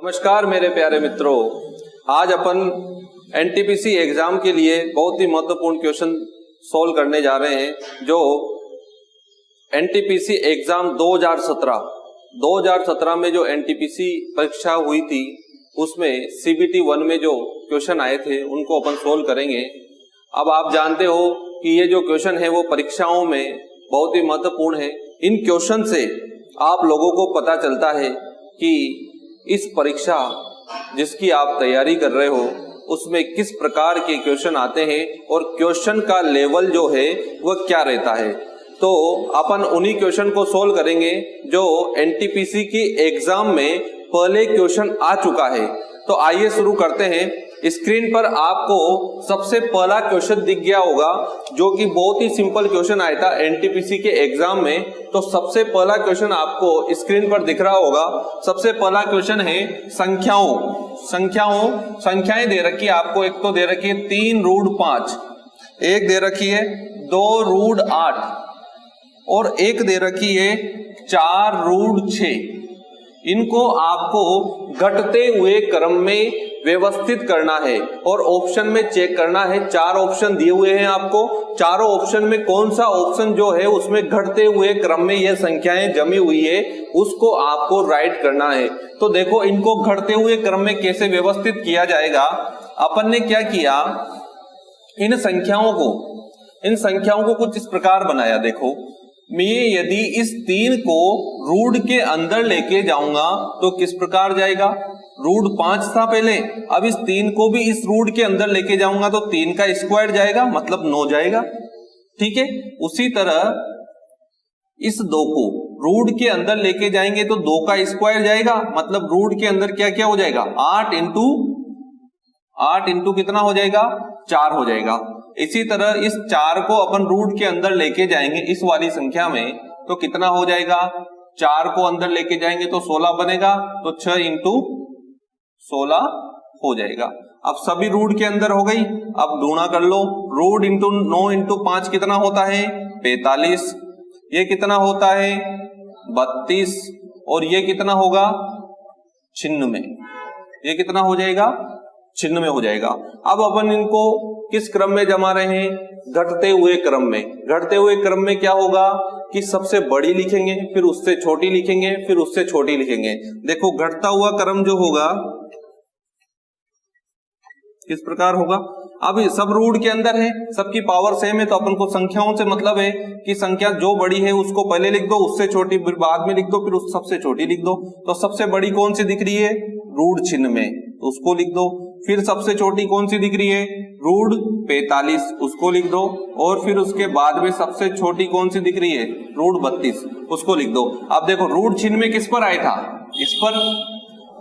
नमस्कार मेरे प्यारे मित्रों, आज अपन एनटीपीसी एग्जाम के लिए बहुत ही महत्वपूर्ण क्वेश्चन सॉल्व करने जा रहे हैं। जो एनटीपीसी एग्जाम 2017 में जो एनटीपीसी परीक्षा हुई थी उसमें सीबीटी 1 में जो क्वेश्चन आए थे उनको अपन सोल्व करेंगे। अब आप जानते हो कि ये जो क्वेश्चन है वो परीक्षाओं में बहुत ही महत्वपूर्ण है। इन क्वेश्चन से आप लोगों को पता चलता है कि इस परीक्षा जिसकी आप तैयारी कर रहे हो उसमें किस प्रकार के क्वेश्चन आते हैं और क्वेश्चन का लेवल जो है वह क्या रहता है। तो अपन उन्हीं क्वेश्चन को सोल्व करेंगे जो एनटीपीसी की एग्जाम में पहले क्वेश्चन आ चुका है। तो आइए शुरू करते हैं। स्क्रीन पर आपको सबसे पहला क्वेश्चन दिख गया होगा जो कि बहुत ही सिंपल क्वेश्चन आया था एनटीपीसी के एग्जाम में। तो सबसे पहला क्वेश्चन आपको स्क्रीन पर दिख रहा होगा। सबसे पहला क्वेश्चन है संख्याएं दे रखी है आपको। एक तो दे रखी है 3 रूट 5, एक दे रखी है 2 रूट 8 और एक दे रखी है 4 रूट 6। इनको आपको घटते हुए क्रम में व्यवस्थित करना है और ऑप्शन में चेक करना है। 4 ऑप्शन दिए हुए हैं आपको। चारों ऑप्शन में कौन सा ऑप्शन जो है उसमें घटते हुए क्रम में ये संख्याएं जमी हुई है उसको आपको राइट करना है। तो देखो इनको घटते हुए क्रम में कैसे व्यवस्थित किया जाएगा। अपन ने क्या किया, इन संख्याओं को कुछ इस प्रकार बनाया। देखो मैं यदि इस 3 को रूट के अंदर लेके जाऊंगा तो किस प्रकार जाएगा। रूट 5 था पहले, अब इस 3 को भी इस रूट के अंदर लेके जाऊंगा तो 3 का स्क्वायर जाएगा मतलब 9 जाएगा। ठीक है, उसी तरह इस 2 को रूट के अंदर लेके जाएंगे तो 2 का स्क्वायर जाएगा मतलब रूट के अंदर क्या क्या हो जाएगा, 8 इंटू कितना हो जाएगा, 4 हो जाएगा। इसी तरह इस 4 को अपन रूट के अंदर लेके जाएंगे इस वाली संख्या में तो कितना हो जाएगा, 4 को अंदर लेके जाएंगे तो 16 बनेगा तो 6 इंटू 16 हो जाएगा। अब सभी रूट के अंदर हो गई। अब गुणा कर लो। रूट इंटू 9 इंटू 5 कितना होता है, 45। ये कितना होता है, 32 और ये कितना होगा, 96। ये कितना हो जाएगा, 96 हो जाएगा। अब अपन इनको किस क्रम में जमा रहे हैं, घटते हुए क्रम में। घटते हुए क्रम में क्या होगा कि सबसे बड़ी लिखेंगे, फिर उससे छोटी लिखेंगे, फिर उससे छोटी लिखेंगे। देखो घटता हुआ क्रम जो होगा किस प्रकार होगा। अब सब रूट के अंदर है, सबकी पावर सेम है तो अपन को संख्याओं से मतलब है कि संख्या जो बड़ी है उसको पहले लिख दो, उससे छोटी फिर बाद में लिख दो, फिर उस सबसे छोटी लिख दो। तो सबसे बड़ी कौन सी दिख रही है, रूट 96 तो उसको लिख दो। फिर सबसे छोटी कौन सी दिख रही है, रूट 45 उसको लिख दो। और फिर उसके बाद में सबसे छोटी कौन सी दिख रही है, रूट 32 उसको लिख दो। अब देखो रूट 96 किस पर आया था, इस पर।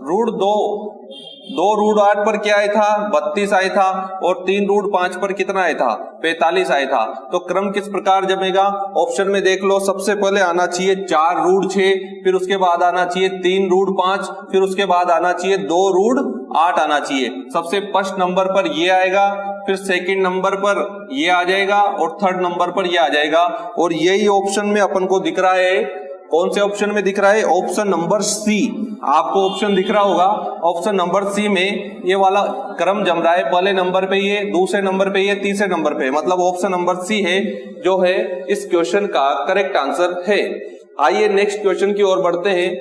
रूट 2 रूट 8 पर क्या आया था, 32 आया था। और 3 रूट 5 पर कितना आया था, 45 आया था। तो क्रम किस प्रकार जमेगा, ऑप्शन में देख लो। सबसे पहले आना चाहिए 4 रूट 6, फिर उसके बाद आना चाहिए 3 रूट 5, फिर उसके बाद आना चाहिए 2 रूट 8 आना चाहिए। सबसे फर्स्ट नंबर पर ये आएगा, फिर सेकंड नंबर पर ये आ जाएगा और थर्ड नंबर पर ये आ जाएगा। और यही ऑप्शन में अपन को दिख रहा है। कौन से ऑप्शन में दिख रहा है, ऑप्शन नंबर सी। आपको ऑप्शन दिख रहा होगा, ऑप्शन नंबर सी में ये वाला क्रम जम रहा है। पहले नंबर पे ये, दूसरे नंबर पे ये, तीसरे नंबर पे, मतलब ऑप्शन नंबर सी है जो है इस क्वेश्चन का करेक्ट आंसर है। आइए नेक्स्ट क्वेश्चन की ओर बढ़ते हैं।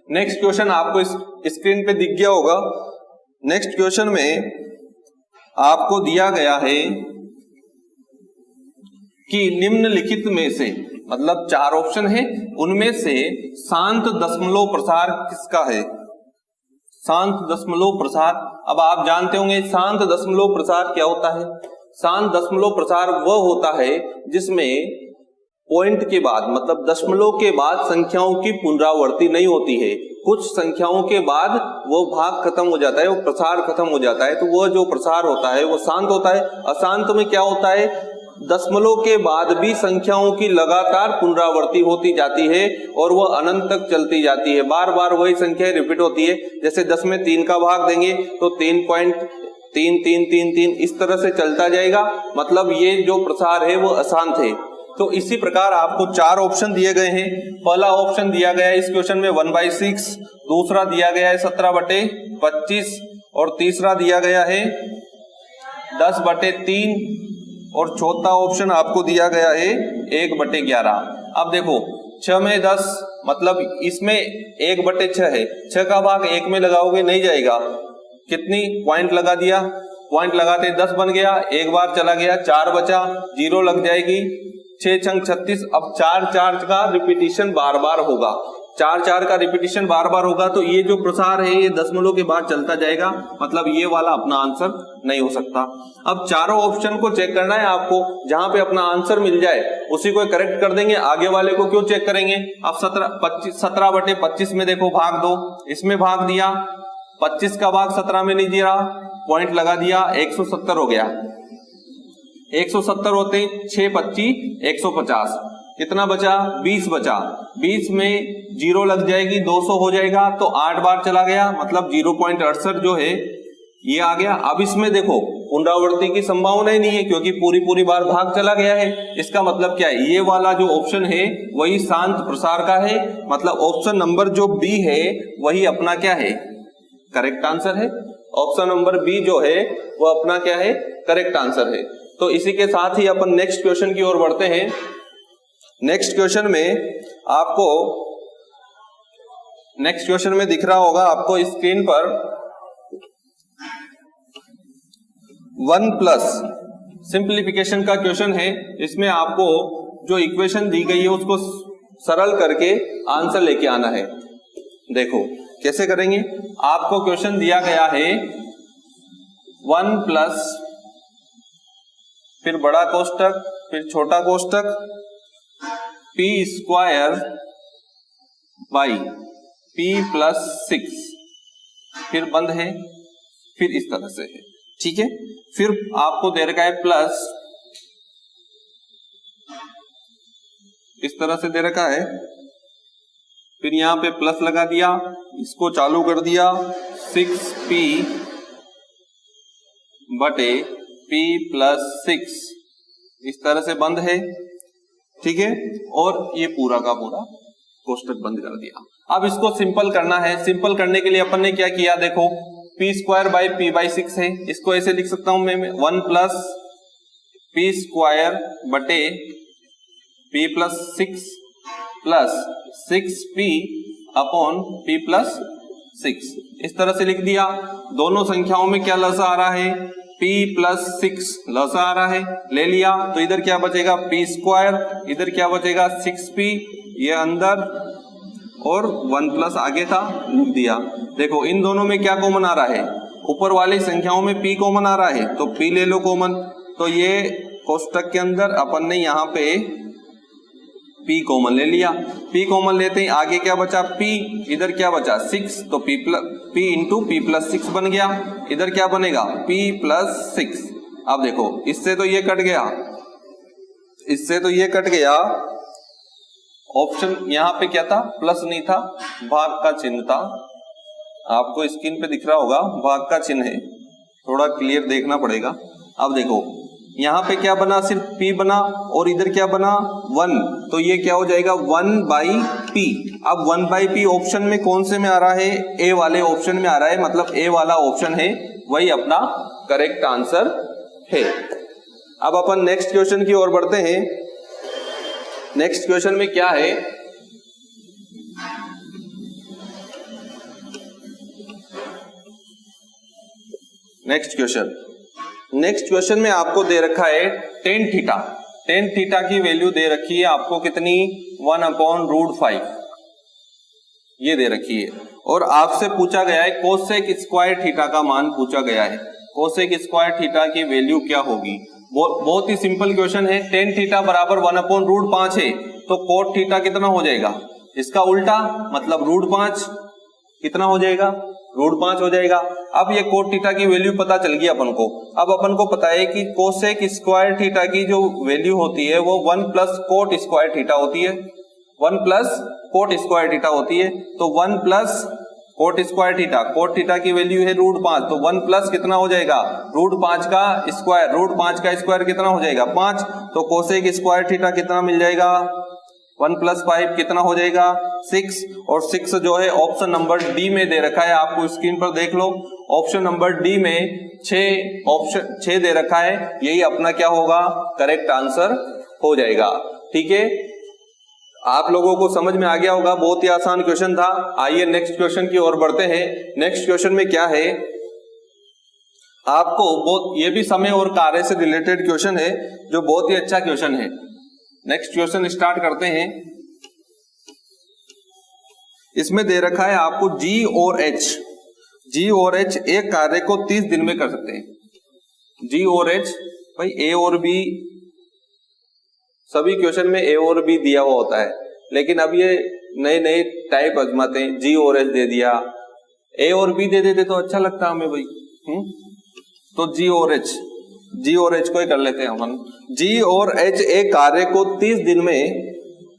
नेक्स्ट क्वेश्चन आपको इस स्क्रीन पे दिख गया होगा। नेक्स्ट क्वेश्चन में आपको दिया गया है कि निम्नलिखित में से, मतलब 4 ऑप्शन है, उनमें से शांत दशमलव प्रसार किसका है। शांत दशमलव प्रसार, अब आप जानते होंगे शांत दशमलव प्रसार क्या होता है। शांत दशमलव प्रसार वह होता है जिसमें पॉइंट के बाद, मतलब दशमलव के बाद संख्याओं की पुनरावृत्ति नहीं होती है। कुछ संख्याओं के बाद वो भाग खत्म हो जाता है, वो प्रसार खत्म हो जाता है, तो वह जो प्रसार होता है वो शांत होता है। अशांत में क्या होता है, दशमलव के बाद भी संख्याओं की लगातार पुनरावृत्ति होती जाती है और वह अनंत तक चलती जाती है। बार बार वही संख्या रिपीट होती है। जैसे 10 में 3 का भाग देंगे तो 3.33333 इस तरह से चलता जाएगा। मतलब ये जो प्रसार है वो अशांत है। तो इसी प्रकार आपको 4 ऑप्शन दिए गए हैं। पहला ऑप्शन दिया गया है इस क्वेश्चन में 1/6, दूसरा दिया गया है 17/25 और तीसरा दिया गया है 10/3 और चौथा ऑप्शन आपको दिया गया है 1/11। अब देखो 6 में 10 मतलब इसमें 1/6 है, 6 का भाग 1 में लगाओगे नहीं जाएगा, कितनी पॉइंट लगा दिया, पॉइंट लगाते 10 बन गया, एक बार चला गया 4 बचा, 0 लग जाएगी, 6 छंग 36। अब 4 का रिपीटिशन बार बार होगा, 4 का रिपीटिशन बार बार होगा, तो ये जो प्रसार है ये दशमलव के बाद चलता जाएगा, मतलब ये वाला अपना आंसर नहीं हो सकता। अब चारों ऑप्शन को चेक करना है आपको, जहां पे अपना आंसर मिल जाए उसी को करेक्ट कर देंगे, आगे वाले को क्यों चेक करेंगे। अब 17/25 में देखो भाग दो, इसमें भाग दिया, 25 का भाग 17 में नहीं दिया, पॉइंट लगा दिया, 170 हो गया, 170 होते 6×25 150, कितना बचा 20 बचा, 20 में 0 लग जाएगी, 200 हो जाएगा, तो 8 बार चला गया, मतलब 0.68 जो है ये आ गया। अब इसमें देखो पुनरावृत्ति की संभावना ही नहीं है क्योंकि पूरी बार भाग चला गया है, इसका मतलब क्या है, ये वाला जो ऑप्शन है वही शांत प्रसार का है, मतलब ऑप्शन नंबर जो बी है वही अपना क्या है, करेक्ट आंसर है। ऑप्शन नंबर बी जो है वो अपना क्या है, करेक्ट आंसर है। तो इसी के साथ ही अपन नेक्स्ट क्वेश्चन की ओर बढ़ते हैं। नेक्स्ट क्वेश्चन में दिख रहा होगा आपको स्क्रीन पर 1+ सिंप्लीफिकेशन का क्वेश्चन है। इसमें आपको जो इक्वेशन दी गई है उसको सरल करके आंसर लेके आना है। देखो कैसे करेंगे, आपको क्वेश्चन दिया गया है 1+ फिर बड़ा कोष्टक फिर छोटा कोष्टक p² बाई p+6 फिर बंद है, फिर इस तरह से है, ठीक है। फिर आपको दे रखा है प्लस, इस तरह से दे रखा है, फिर यहां पे प्लस लगा दिया, इसको चालू कर दिया, 6p/p+6 इस तरह से बंद है, ठीक है, और ये पूरा का पूरा कोष्टक बंद कर दिया। अब इसको सिंपल करना है, सिंपल करने के लिए अपन ने क्या किया, देखो p²/p/6 है, इसको ऐसे लिख सकता हूं मैं 1+ p²/p+6 प्लस 6p/p+6 इस तरह से लिख दिया। दोनों संख्याओं में क्या लसा आ रहा है, p+6 लसा आ रहा है, ले लिया, तो इधर क्या बचेगा p², इधर क्या बचेगा 6p, ये अंदर और 1+ आगे था, लिख दिया। देखो इन दोनों में क्या कॉमन आ रहा है, ऊपर वाली संख्याओं में p कॉमन आ रहा है, तो p ले लो कॉमन, तो ये कोष्टक के अंदर अपन ने यहाँ पे p कॉमन ले लिया, p कॉमन लेते ही आगे क्या बचा p, इधर क्या बचा 6, तो p × p+6 बन गया, इधर क्या बनेगा p+6। अब देखो इससे तो ये कट गया, इससे तो ये कट गया, ऑप्शन यहाँ पे क्या था, प्लस नहीं था, भाग का चिन्ह था, आपको स्क्रीन पे दिख रहा होगा भाग का चिन्ह है, थोड़ा क्लियर देखना पड़ेगा। अब देखो यहाँ पे क्या बना, सिर्फ p बना, और इधर क्या बना 1, तो ये क्या हो जाएगा 1/p। अब 1/p ऑप्शन में कौन से में आ रहा है, ए वाले ऑप्शन में आ रहा है, मतलब ए वाला ऑप्शन है वही अपना करेक्ट आंसर है। अब अपन नेक्स्ट क्वेश्चन की ओर बढ़ते हैं। नेक्स्ट क्वेश्चन में क्या है, नेक्स्ट क्वेश्चन में आपको दे रखा है tan थीटा की वैल्यू दे रखी है आपको कितनी 1/√5 ये दे रखी है, और आपसे पूछा गया है cosec² थीटा का मान पूछा गया है, cosec² थीटा की वैल्यू क्या होगी। बहुत ही सिंपल क्वेश्चन है, tan थीटा बराबर 1/√5 है, तो cot थीटा कितना हो जाएगा, इसका उल्टा मतलब √5 कितना हो जाएगा, √5 हो जाएगा। अब ये cot थीटा की वैल्यू पता चल गई अपन को। अब अपन को पता है कि cosec² थीटा की जो वैल्यू होती है वो 1+ cot² थीटा होती है, 1+ cot² थीटा होती है, तो 1+ coat square theta, cot theta की वैल्यू है √5, तो 1 प्लस कितना हो जाएगा √5 का स्क्वायर, √5 का स्क्वायर कितना हो जाएगा 5, तो कोसेक स्क्वायर थीटा कितना मिल जाएगा 1 + 5 कितना हो जाएगा 6, और 6 जो है ऑप्शन नंबर डी में दे रखा है, आपको स्क्रीन पर देख लो, ऑप्शन नंबर डी में 6 दे रखा है, यही अपना क्या होगा करेक्ट आंसर हो जाएगा। ठीक है, आप लोगों को समझ में आ गया होगा, बहुत ही आसान क्वेश्चन था। आइए नेक्स्ट क्वेश्चन की ओर बढ़ते हैं। नेक्स्ट क्वेश्चन में क्या है, आपको बहुत, ये भी समय और कार्य से रिलेटेड क्वेश्चन है जो बहुत ही अच्छा क्वेश्चन है। नेक्स्ट क्वेश्चन स्टार्ट करते हैं। इसमें दे रखा है आपको G और H एक कार्य को 30 दिन में कर सकते हैं। G और H, भाई A और B, सभी क्वेश्चन में A और B दिया हुआ होता है, लेकिन अब ये नए नए टाइप आजमाते हैं। G और H दे दिया, A और B दे देते तो अच्छा लगता हमें भाई। तो G और H को ही कर लेते हैं हम। G और H एक कार्य को 30 दिन में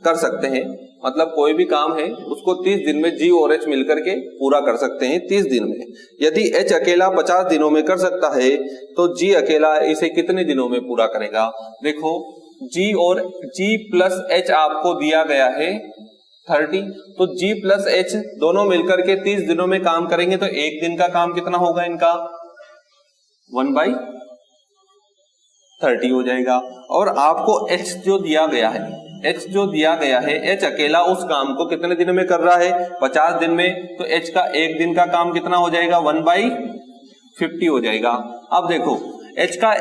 कर सकते हैं, मतलब कोई भी काम है उसको 30 दिन में G और H मिलकर के पूरा कर सकते हैं 30 दिन में। यदि H अकेला 50 दिनों में कर सकता है तो G अकेला इसे कितने दिनों में पूरा करेगा। देखो G और G प्लस H आपको दिया गया है 30, तो G प्लस H दोनों मिलकर के 30 दिनों में काम करेंगे, तो एक दिन का काम कितना होगा इनका 1/30 हो जाएगा। और आपको H जो दिया गया है, H अकेला उस काम को कितने दिन में कर रहा है 50 दिन में, तो H का एक दिन का काम कितना हो जाएगा 1/50 हो जाएगा। अब देखो H का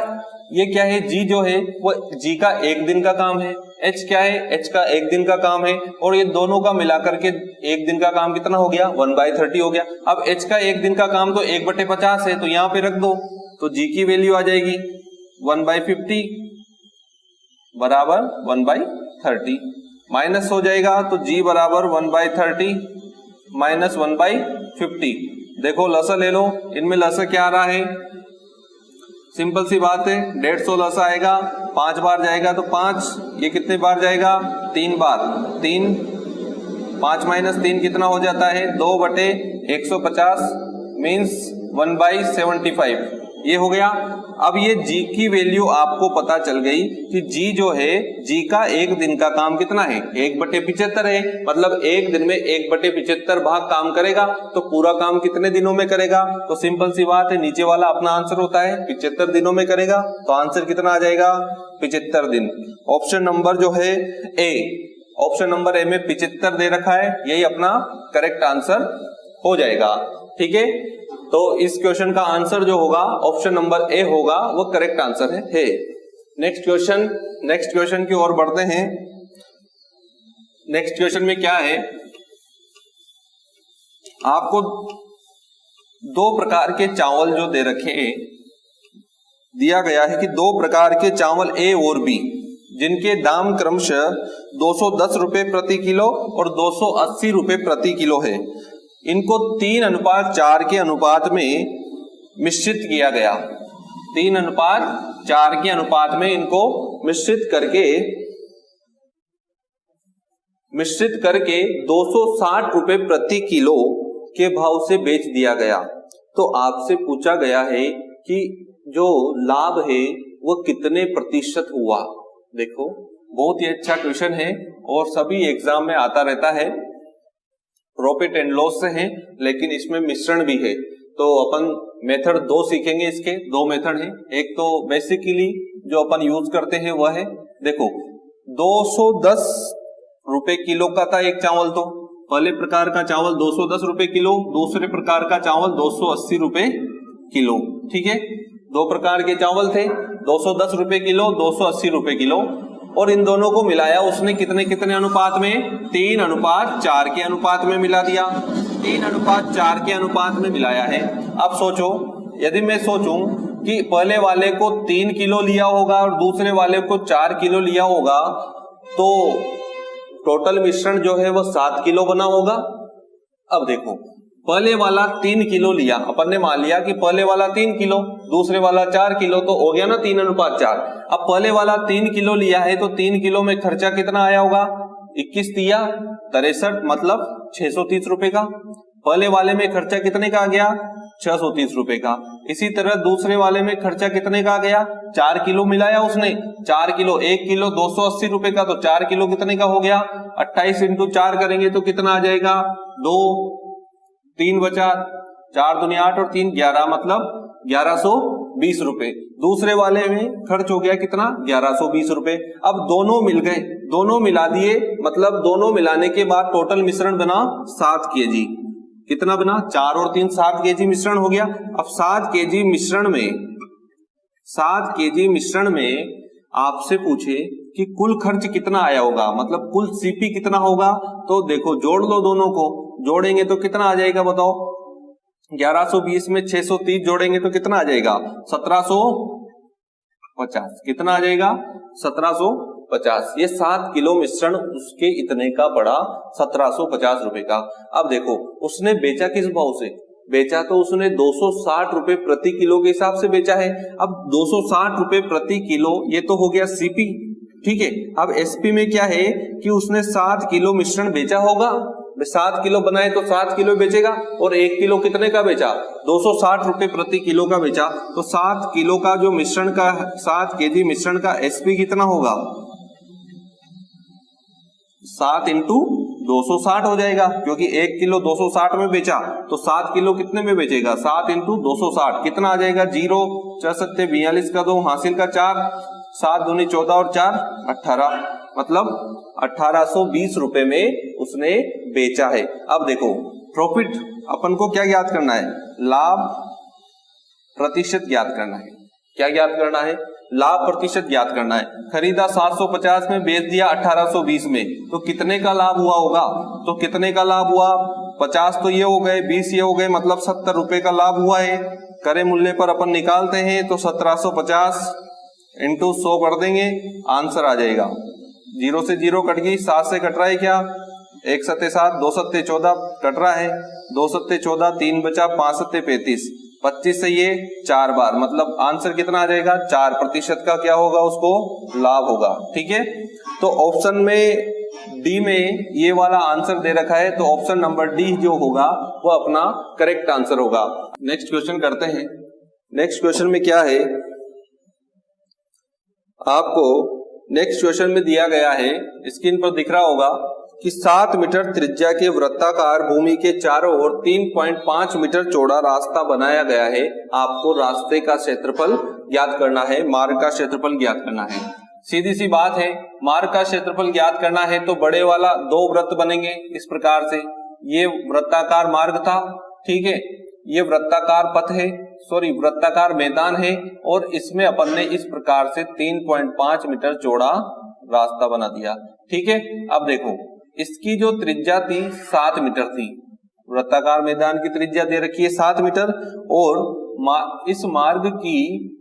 ये क्या है, G जो है वो G का एक दिन का काम है, H क्या है H का एक दिन का काम है, और ये दोनों का मिलाकर के एक दिन का काम कितना हो गया 1/30 हो गया। अब H का एक दिन का काम तो 1/50 है, तो यहाँ पे रख दो, तो G की वैल्यू आ जाएगी 1/50 बराबर 1/30, माइनस हो जाएगा, तो G बराबर 1/30 माइनस 1/50। देखो लसा ले लो, इनमें लसा क्या आ रहा है, सिंपल सी बात है, 150 लसा आएगा, 5 बार जाएगा तो 5, ये कितने बार जाएगा 3 बार, 3 5 माइनस 3 कितना हो जाता है 2/150 मीन्स 1/75, ये हो गया। अब ये G की वैल्यू आपको पता चल गई कि G जो है G का एक दिन का काम कितना है 1/75 है, मतलब एक दिन में 1/75 भाग काम करेगा, तो पूरा काम कितने दिनों में करेगा, तो सिंपल सी बात है, नीचे वाला अपना आंसर होता है 75 दिनों में करेगा, तो आंसर कितना आ जाएगा 75 दिन। ऑप्शन नंबर जो है ए, ऑप्शन नंबर ए में 75 दे रखा है, यही अपना करेक्ट आंसर हो जाएगा। ठीक है, तो इस क्वेश्चन का आंसर जो होगा ऑप्शन नंबर ए होगा, वो करेक्ट आंसर है। नेक्स्ट क्वेश्चन की ओर बढ़ते हैं। नेक्स्ट क्वेश्चन में क्या है, आपको 2 प्रकार के चावल जो दे रखे हैं, दिया गया है कि 2 प्रकार के चावल A और B जिनके दाम क्रमशः 210 रुपए प्रति किलो और 280 रुपए प्रति किलो है, इनको 3:4 के अनुपात में मिश्रित किया गया। 3:4 के अनुपात में इनको मिश्रित करके 260 रुपए प्रति किलो के भाव से बेच दिया गया। तो आपसे पूछा गया है कि जो लाभ है वो कितने प्रतिशत हुआ। देखो बहुत ही अच्छा क्वेश्चन है और सभी एग्जाम में आता रहता है, प्रॉफिट एंड लॉस से है, लेकिन इसमें मिश्रण भी है। तो अपन मेथड 2 सीखेंगे, इसके 2 मेथड हैं। एक तो बेसिकली जो अपन यूज करते हैं वह है, देखो 210 रुपए किलो का था एक चावल, तो पहले प्रकार का चावल 210 रुपए किलो, दूसरे प्रकार का चावल 280 रुपए किलो। ठीक है, 2 प्रकार के चावल थे, 210 रुपए किलो, 280 रुपए किलो, और इन दोनों को मिलाया उसने कितने अनुपात में 3:4 के अनुपात में मिला दिया। 3:4 के अनुपात में मिलाया है। अब सोचो, यदि मैं सोचूं कि पहले वाले को 3 किलो लिया होगा और दूसरे वाले को 4 किलो लिया होगा, तो टोटल मिश्रण जो है वो 7 किलो बना होगा। अब देखो पहले वाला 3 किलो लिया, अपन ने मान लिया कि पहले वाला 3 किलो, दूसरे वाला 4 किलो, तो हो गया ना 3:4। अब पहले वाला 3 किलो लिया है तो 3 किलो में खर्चा कितना आया होगा 21 तिया 63, मतलब 630 रुपए का। पहले वाले में खर्चा कितने का आ गया 630 रुपए का। इसी तरह दूसरे वाले में खर्चा कितने का आ गया 4 किलो मिलाया उसने, 4 किलो 1 किलो 280 रुपए का, तो 4 किलो कितने का हो गया 28 इंटू 4 करेंगे तो कितना आ जाएगा 2, 3 बचा, 4 दूनी 8 और 3 11, मतलब 1120 रुपए। दूसरे वाले में खर्च हो गया कितना 1120 रुपए। अब दोनों मिल गए, दोनों मिला दिए, मतलब दोनों मिलाने के बाद टोटल मिश्रण बना 7 केजी। कितना बना 4 और 3 7 केजी मिश्रण हो गया। अब 7 केजी मिश्रण में आपसे पूछे कि कुल खर्च कितना आया होगा, मतलब कुल सीपी कितना होगा, तो देखो जोड़ लो, दोनों को जोड़ेंगे तो कितना आ जाएगा बताओ 1120 में 630 जोड़ेंगे तो कितना आ जाएगा 1750। कितना आ जाएगा 1750। ये 7 किलो मिश्रण उसके इतने का पड़ा 1750 रुपए का। अब देखो उसने बेचा किस भाव से, बेचा तो उसने 260 रुपए प्रति किलो के हिसाब से बेचा है। अब 260 रुपए प्रति किलो ये तो हो गया सीपी, ठीक है। अब एसपी में क्या है कि उसने 7 किलो मिश्रण बेचा होगा, 7 किलो बनाए तो 7 किलो बेचेगा, और 1 किलो कितने का बेचा 260 रुपए प्रति किलो का बेचा। तो 7 किलो का जो मिश्रण का 7 केजी मिश्रण का एसपी कितना होगा 7 इंटू 260 हो जाएगा, क्योंकि 1 किलो 260 में बेचा तो 7 किलो कितने में बेचेगा 7 इंटू 260। कितना आ जाएगा 0 4 7 42 का 2 हासिल का 4, 7 दूनी 14 और 4 18, मतलब 1820 रुपए में उसने बेचा है। अब देखो प्रॉफिट अपन को क्या ज्ञात करना है, लाभ प्रतिशत ज्ञात करना है। क्या ज्ञात करना है, लाभ प्रतिशत ज्ञात करना है। खरीदा 750 में, बेच दिया 1820 में, तो कितने का लाभ हुआ होगा, तो कितने का लाभ हुआ 50 तो ये हो गए, 20 ये हो गए, मतलब 70 रुपए का लाभ हुआ है। करे मूल्य पर अपन निकालते हैं तो 1750 इंटू 100 कर देंगे, आंसर आ जाएगा 0 से 0 कट गई, 7 से कट रहा है क्या 1 7 7, 2 7 14 कट रहा है, 2 7 14, 3 बचा, 5 7 35, 25 से ये 4 बार, मतलब आंसर कितना आ जाएगा 4% का क्या होगा उसको लाभ होगा। ठीक है, तो ऑप्शन में डी में ये वाला आंसर दे रखा है, तो ऑप्शन नंबर डी जो होगा वो अपना करेक्ट आंसर होगा। नेक्स्ट क्वेश्चन करते हैं। नेक्स्ट क्वेश्चन में क्या है, आपको नेक्स्ट क्वेश्चन में दिया गया है, स्क्रीन पर दिख रहा होगा कि 7 मीटर त्रिज्या के वृत्ताकार भूमि के चारों ओर 3.5 मीटर चौड़ा रास्ता बनाया गया है। आपको रास्ते का क्षेत्रफल ज्ञात करना है, मार्ग का क्षेत्रफल ज्ञात करना है। सीधी सी बात है, मार्ग का क्षेत्रफल ज्ञात करना है तो बड़े वाला 2 वृत्त बनेंगे इस प्रकार से। ये वृत्ताकार मार्ग था, ठीक है, ये वृत्ताकार पथ है, सॉरी वृत्ताकार मैदान है, और इसमें अपन ने इस प्रकार से 3.5 मीटर चौड़ा रास्ता बना दिया। ठीक है, अब देखो इसकी जो त्रिज्या थी 7 मीटर थी, वृत्ताकार मैदान की त्रिज्या दे रखी है 7 मीटर, और इस मार्ग की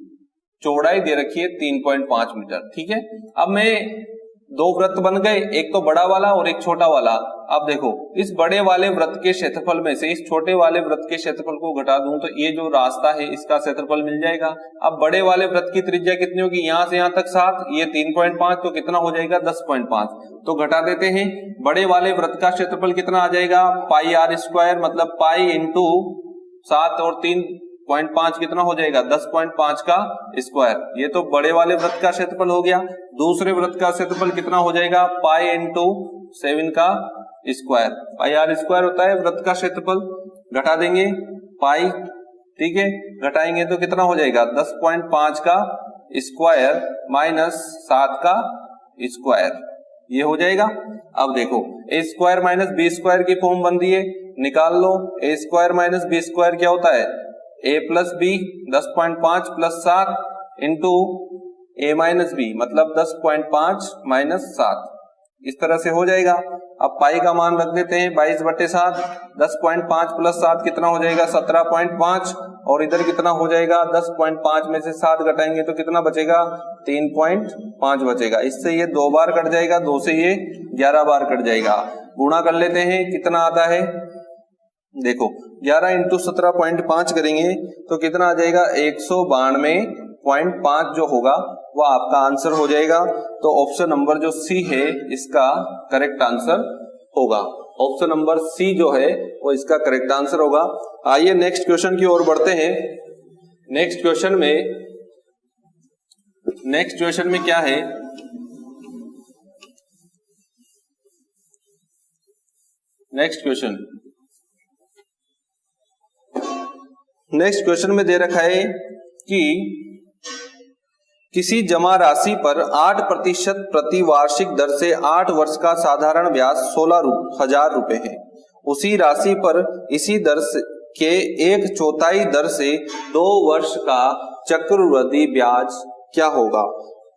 चौड़ाई दे रखी है 3.5 मीटर। ठीक है, अब मैं 2 वृत्त बन गए, एक तो बड़ा वाला और एक छोटा वाला। अब देखो इस बड़े वाले वृत्त के क्षेत्रफल में से इस छोटे वाले वृत्त के क्षेत्रफल को घटा दूं तो ये जो रास्ता है इसका क्षेत्रफल मिल जाएगा। अब बड़े वाले वृत्त की त्रिज्या कितनी होगी, यहां से यहां तक 7, ये 3.5, तो कितना हो जाएगा 10.5, तो घटा देते हैं। बड़े वाले वृत्त का क्षेत्रफल कितना आ जाएगा पाई आर स्क्वायर, मतलब पाई इंटू 7 और 3.5 कितना हो जाएगा 10.5 का स्क्वायर। ये तो बड़े वाले वृत्त का क्षेत्रफल हो गया। दूसरे वृत्त का क्षेत्रफल कितना हो जाएगा पाई इंटू 7 का स्क्वायर, पाई आर स्क्वायर होता है वृत्त का क्षेत्रफल, घटा देंगे पाई, ठीक है, घटाएंगे तो कितना हो जाएगा 10.5 का स्क्वायर माइनस 7 का स्क्वायर, ये हो जाएगा। अब देखो ए स्क्वायर माइनस बी स्क्वायर की फॉर्म बन रही है, निकाल लो। ए स्क्वायर माइनस बी स्क्वायर क्या होता है ए प्लस बी, 10.5 प्लस 7 इंटू ए माइनस बी, मतलब 10.5 माइनस 7, इस तरह से हो जाएगा। अब पाई का मान रख देते हैं 22/7, 10.5 प्लस 7 कितना हो जाएगा 17.5, और इधर कितना हो जाएगा 10.5 में से 7 घटाएंगे तो कितना बचेगा 3.5 बचेगा। इससे ये 2 बार कट जाएगा, 2 से ये 11 बार कट जाएगा। गुणा कर लेते हैं, कितना आता है देखो 11 इंटू 17.5 करेंगे तो कितना आ जाएगा 192.5 जो होगा वो आपका आंसर हो जाएगा। तो ऑप्शन नंबर जो सी है इसका करेक्ट आंसर होगा। ऑप्शन नंबर सी जो है वो इसका करेक्ट आंसर होगा। आइए नेक्स्ट क्वेश्चन की ओर बढ़ते हैं। नेक्स्ट क्वेश्चन में क्या है, नेक्स्ट क्वेश्चन में दे रखा है कि किसी जमा राशि पर 8% प्रति वार्षिक दर से 8 वर्ष का साधारण ब्याज 16,000 रुपए है। उसी राशि पर इसी दर के 1/4 दर से 2 वर्ष का चक्रवृद्धि ब्याज क्या होगा।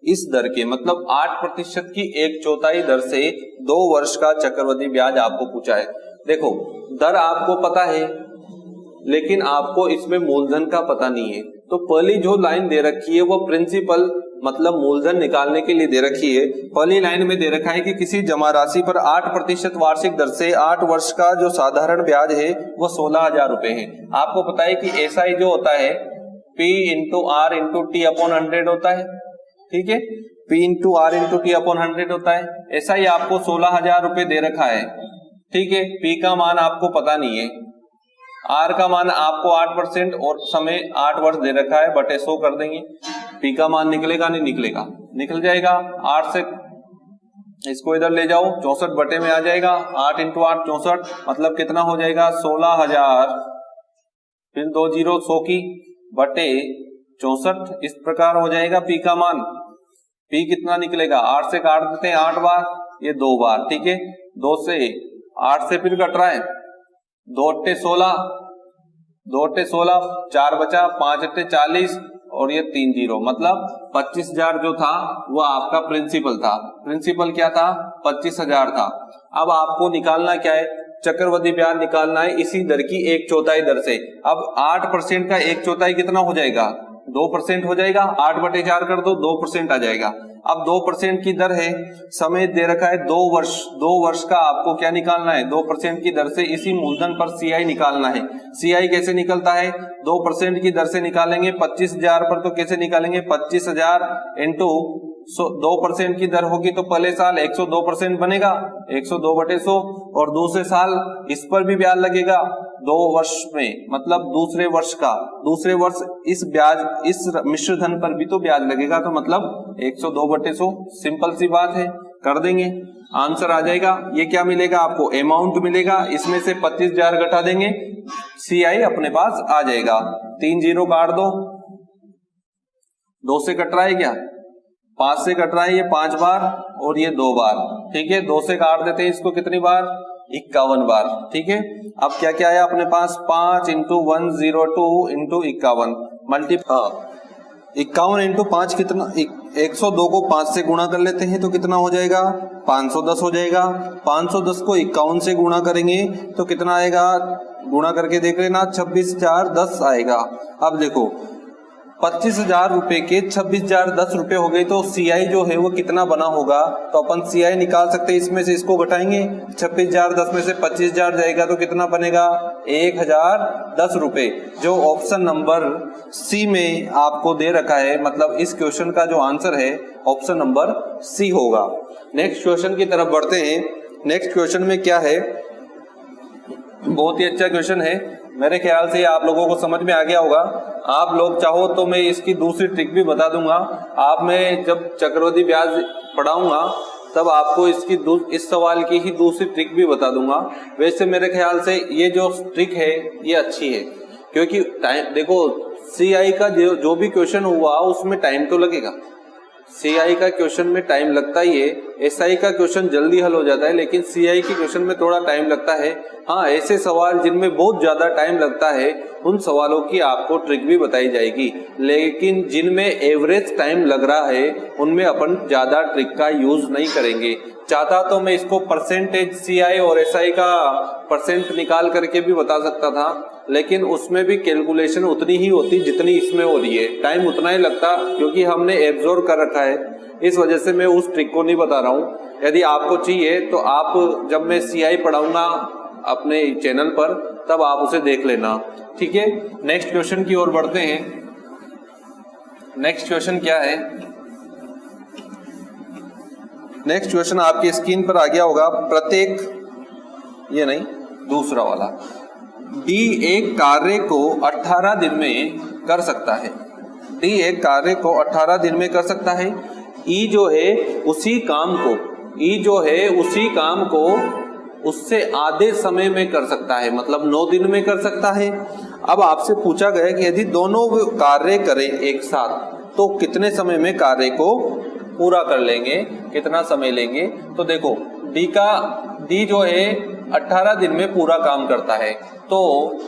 इस दर के मतलब 8% की 1/4 दर से 2 वर्ष का चक्रवृद्धि ब्याज आपको पूछा है। देखो दर आपको पता है लेकिन आपको इसमें मूलधन का पता नहीं है, तो पहली जो लाइन दे रखी है वो प्रिंसिपल मतलब मूलधन निकालने के लिए दे रखी है। पहली लाइन में दे रखा है कि किसी जमा राशि पर 8% वार्षिक दर से 8 वर्ष का जो साधारण ब्याज है वो 16,000 रुपए है। आपको पता है कि एसआई जो होता है P into R into T upon 100 होता है, ठीक है, P into R into T upon 100 होता है। एसआई आपको 16,000 रुपए दे रखा है, ठीक है। P का मान आपको पता नहीं है, R का मान आपको 8% और समय 8 वर्ष दे रखा है, बटे 100 कर देंगे। P का मान निकलेगा नहीं निकलेगा, निकल जाएगा। 8 से इसको इधर ले जाओ, 64 बटे में आ जाएगा। 8 इंटू 8 64, मतलब कितना हो जाएगा 16,000, फिर 2 0 100 की बटे 64, इस प्रकार हो जाएगा P का मान। P कितना निकलेगा, 8 से काट देते हैं 8 बार, ये 2 बार, ठीक है। 2 से 8 से फिर कट रहा है, 2 अट्टे 16, 2 अट्टे 16, 4 बचा, 5 अट्टे 40 और ये 3 0, मतलब 25,000 जो था वो आपका प्रिंसिपल था। प्रिंसिपल क्या था, 25,000 था। अब आपको निकालना क्या है, चक्रवृद्धि ब्याज निकालना है इसी दर की 1/4 दर से। अब 8% का 1/4 कितना हो जाएगा, 2% हो जाएगा। 8 बटे 4 कर दो, 2% आ जाएगा। अब 2% की दर है, समय दे रखा है 2 वर्ष, 2 वर्ष का आपको क्या निकालना है, 2% की दर से इसी मूलधन पर सीआई निकालना है। सीआई कैसे निकलता है, 2% की दर से निकालेंगे। 25,000 पर तो कैसे निकालेंगे, 25,000 इंटू 2% की दर होगी तो पहले साल 102% बनेगा, 102 बटे 100, और दूसरे साल इस पर भी ब्याज लगेगा 2 वर्ष में, मतलब दूसरे वर्ष का, दूसरे वर्ष इस ब्याज, इस मिश्र धन पर भी तो ब्याज लगेगा, तो मतलब 102 बटे 100। सिंपल सी बात है, कर देंगे, आंसर आ जाएगा। ये क्या मिलेगा आपको, अमाउंट मिलेगा, इसमें से 25,000 घटा देंगे, सीआई अपने पास आ जाएगा। 3 0 काट दो, 2 से कट रहा है क्या, 5 से कट रहा है, ये 5 बार और ये 2 बार, ठीक है। 2 से काट देते हैं इसको कितनी बार, 51 बार, ठीक है। अब क्या क्या है अपने पास, 5 इंटू 102 इंटू 51 मल्टीप्लाई, 51 इंटू 5 कितना, 102 को 5 से गुणा कर लेते हैं तो कितना हो जाएगा, 510 हो जाएगा। 510 को 51 से गुणा करेंगे तो कितना आएगा, गुणा करके देख लेना, 26,410 आएगा। अब देखो 25,000 रुपए के 26,010 रुपए हो गए, तो सीआई जो है वो कितना बना होगा, तो अपन सीआई निकाल सकते हैं, इसमें से इसको घटाएंगे, 26,010 में से 25,000 जाएगा तो कितना बनेगा, 1,010 रुपए, जो ऑप्शन नंबर सी में आपको दे रखा है। मतलब इस क्वेश्चन का जो आंसर है ऑप्शन नंबर सी होगा। नेक्स्ट क्वेश्चन की तरफ बढ़ते हैं। नेक्स्ट क्वेश्चन में क्या है, बहुत ही अच्छा क्वेश्चन है, मेरे ख्याल से आप लोगों को समझ में आ गया होगा। आप लोग चाहो तो मैं इसकी दूसरी ट्रिक भी बता दूंगा। आप में जब चक्रवृद्धि ब्याज पढ़ाऊंगा तब आपको इसकी इस सवाल की ही दूसरी ट्रिक भी बता दूंगा। वैसे मेरे ख्याल से ये जो ट्रिक है ये अच्छी है, क्योंकि टाइम देखो, सीआई का जो भी क्वेश्चन हुआ उसमें टाइम तो लगेगा। सीआई का क्वेश्चन में टाइम लगता ही है, एसआई का क्वेश्चन जल्दी हल हो जाता है, लेकिन सीआई के क्वेश्चन में थोड़ा टाइम लगता है। हाँ, ऐसे सवाल जिनमें बहुत ज्यादा टाइम लगता है उन सवालों की आपको ट्रिक भी बताई जाएगी, लेकिन जिनमें एवरेज टाइम लग रहा है उनमें अपन ज्यादा ट्रिक का यूज नहीं करेंगे। चाहता तो मैं इसको परसेंटेज सीआई और एसआई का परसेंट निकाल करके भी बता सकता था, लेकिन उसमें भी कैलकुलेशन उतनी ही होती जितनी इसमें हो रही है, टाइम उतना ही लगता, क्योंकि हमने एब्जॉर्ब कर रखा है। इस वजह से मैं उस ट्रिक को नहीं बता रहा हूँ। यदि आपको चाहिए तो आप, जब मैं सीआई पढ़ाऊंगा अपने चैनल पर, तब आप उसे देख लेना, ठीक है। नेक्स्ट क्वेश्चन की ओर बढ़ते हैं। नेक्स्ट क्वेश्चन क्या है, नेक्स्ट क्वेश्चन आपकी स्क्रीन पर आ गया होगा। ये नहीं, दूसरा वाला। डी एक कार्य को 18 दिन में कर सकता है। डी एक कार्य को 18 दिन में कर सकता है। ई जो है उसी काम को, ई जो है उसी काम को उससे आधे समय में कर सकता है, मतलब 9 दिन में कर सकता है। अब आपसे पूछा गया कि यदि दोनों कार्य करें एक साथ तो कितने समय में कार्य को पूरा कर लेंगे, कितना समय लेंगे। तो देखो डी जो है 18 दिन में पूरा काम करता है, तो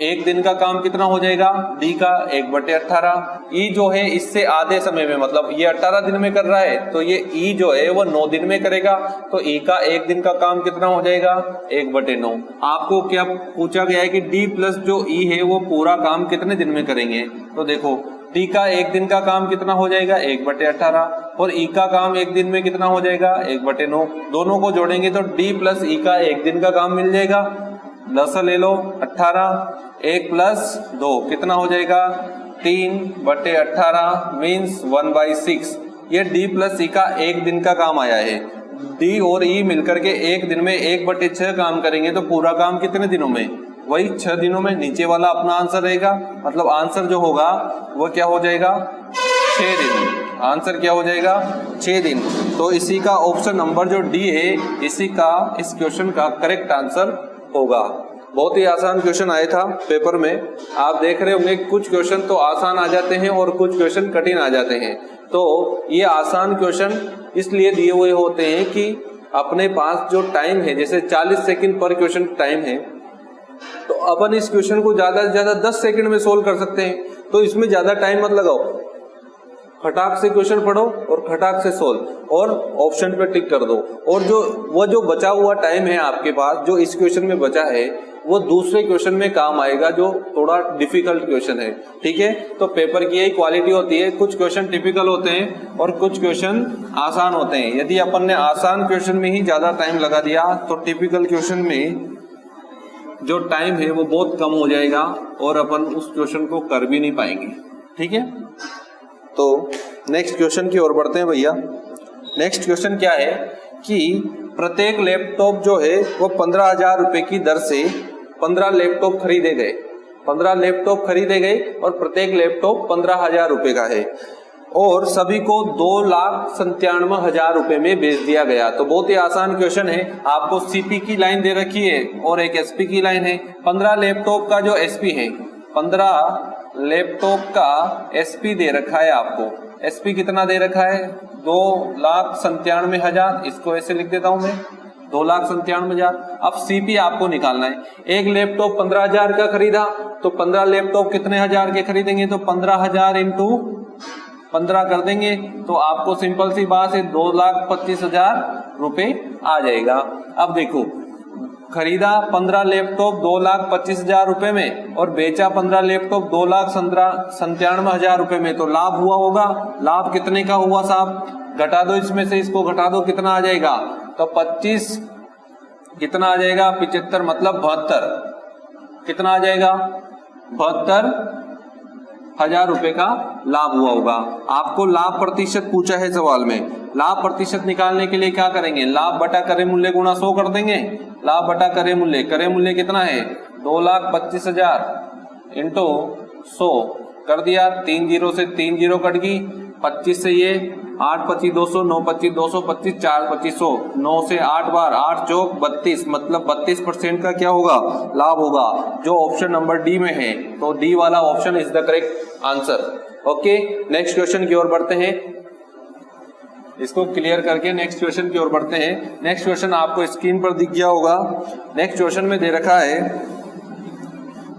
एक दिन का काम कितना हो जाएगा, डी का 1/18। ई जो है इससे आधे समय में, मतलब ये 18 दिन में कर रहा है तो ये ई जो है वो 9 दिन में करेगा, तो ई का एक दिन का काम कितना हो जाएगा, 1/9। आपको क्या पूछा गया है कि डी प्लस जो ई है वो पूरा काम कितने दिन में करेंगे। तो देखो डी का एक दिन का काम कितना हो जाएगा, 1/18, और ई का काम एक दिन में कितना हो जाएगा, 1/9। दोनों को जोड़ेंगे तो डी प्लस ई का एक दिन का काम मिल जाएगा। लसा ले लो, 18, 1 + 2 कितना हो जाएगा, 3/18 मीन्स 1/6। ये डी प्लस ई का एक दिन का काम आया है। डी और ई मिलकर के एक दिन में 1/6 काम करेंगे तो पूरा काम कितने दिनों में, वही 6 दिनों में। नीचे वाला अपना आंसर रहेगा, मतलब आंसर जो होगा वो क्या हो जाएगा, 6 दिन। आंसर क्या हो जाएगा, 6 दिन। तो इसी का ऑप्शन नंबर जो डी है, इसी का इस क्वेश्चन का करेक्ट आंसर होगा। बहुत ही आसान क्वेश्चन आया था पेपर में। आप देख रहे होंगे कुछ क्वेश्चन तो आसान आ जाते हैं और कुछ क्वेश्चन कठिन आ जाते हैं। तो ये आसान क्वेश्चन इसलिए दिए हुए होते हैं कि अपने पास जो टाइम है, जैसे 40 सेकंड पर क्वेश्चन टाइम है, तो अपन इस क्वेश्चन को ज्यादा से ज्यादा 10 सेकंड में सोल्व कर सकते हैं। तो इसमें ज्यादा टाइम मत लगाओ, खटाक से क्वेश्चन पढ़ो और खटाक से सोल्व और ऑप्शन पे टिक कर दो। और जो बचा हुआ टाइम है आपके पास, जो इस क्वेश्चन में बचा है, वो दूसरे क्वेश्चन में काम आएगा जो थोड़ा डिफिकल्ट क्वेश्चन है। ठीक है, तो पेपर की यही क्वालिटी होती है, कुछ क्वेश्चन टिपिकल होते हैं और कुछ क्वेश्चन आसान होते हैं। यदि अपन ने आसान क्वेश्चन में ही ज्यादा टाइम लगा दिया तो टिपिकल क्वेश्चन में जो टाइम है वो बहुत कम हो जाएगा और अपन उस क्वेश्चन को कर भी नहीं पाएंगे। ठीक है, तो नेक्स्ट क्वेश्चन की ओर बढ़ते हैं भैया। नेक्स्ट क्वेश्चन क्या है कि प्रत्येक लैपटॉप जो है वो 15,000 रुपए की दर से 15 लैपटॉप खरीदे गए। 15 लैपटॉप खरीदे गए और प्रत्येक लैपटॉप 15,000 रुपए का है और सभी को 2,97,000 रुपए में बेच दिया गया। तो बहुत ही आसान क्वेश्चन है। आपको सीपी की लाइन दे रखी है और एक एसपी की लाइन है। 15 लैपटॉप का जो एसपी है, 15 लैपटॉप का एसपी दे रखा है आपको। एसपी कितना दे रखा है, 2,97,000। इसको ऐसे लिख देता हूं मैं, 2,97,000। अब सीपी आपको निकालना है। एक लैपटॉप 15,000 का खरीदा तो 15 लैपटॉप कितने हजार के खरीदेंगे, तो 15,000 इंटू 15 कर देंगे तो आपको सिंपल सी बात है 2,25,000 रुपए आ जाएगा। अब देखो, खरीदा 15 लैपटॉप 2,25,000 रुपए में और बेचा 15 लैपटॉप 2,97,000 रुपए में, तो लाभ हुआ होगा। लाभ कितने का हुआ साहब, घटा दो इसमें से, इसको घटा दो, कितना आ जाएगा, तो 25 कितना आ जाएगा, 75 मतलब 72, कितना आ जाएगा, 72,000 रुपए का लाभ हुआ होगा। आपको लाभ प्रतिशत पूछा है सवाल में। लाभ प्रतिशत निकालने के लिए क्या करेंगे, लाभ बटा करे मूल्य गुणा 100 कर देंगे। लाभ बटा करे मूल्य कितना है, 2,25,000 इंटू 100 कर दिया। 3 जीरो से 3 जीरो कट गई, 25 से ये 8 25 200, 9 25 200, 25 4 2500, 9 से 8 बार 8 चौक 32, मतलब 32% का क्या होगा, लाभ होगा, जो ऑप्शन नंबर डी में है। तो डी वाला option is the correct answer. Okay, next question की ओर बढ़ते हैं। इसको क्लियर करके नेक्स्ट क्वेश्चन की ओर बढ़ते हैं। नेक्स्ट क्वेश्चन आपको स्क्रीन पर दिख गया होगा। नेक्स्ट क्वेश्चन में दे रखा है,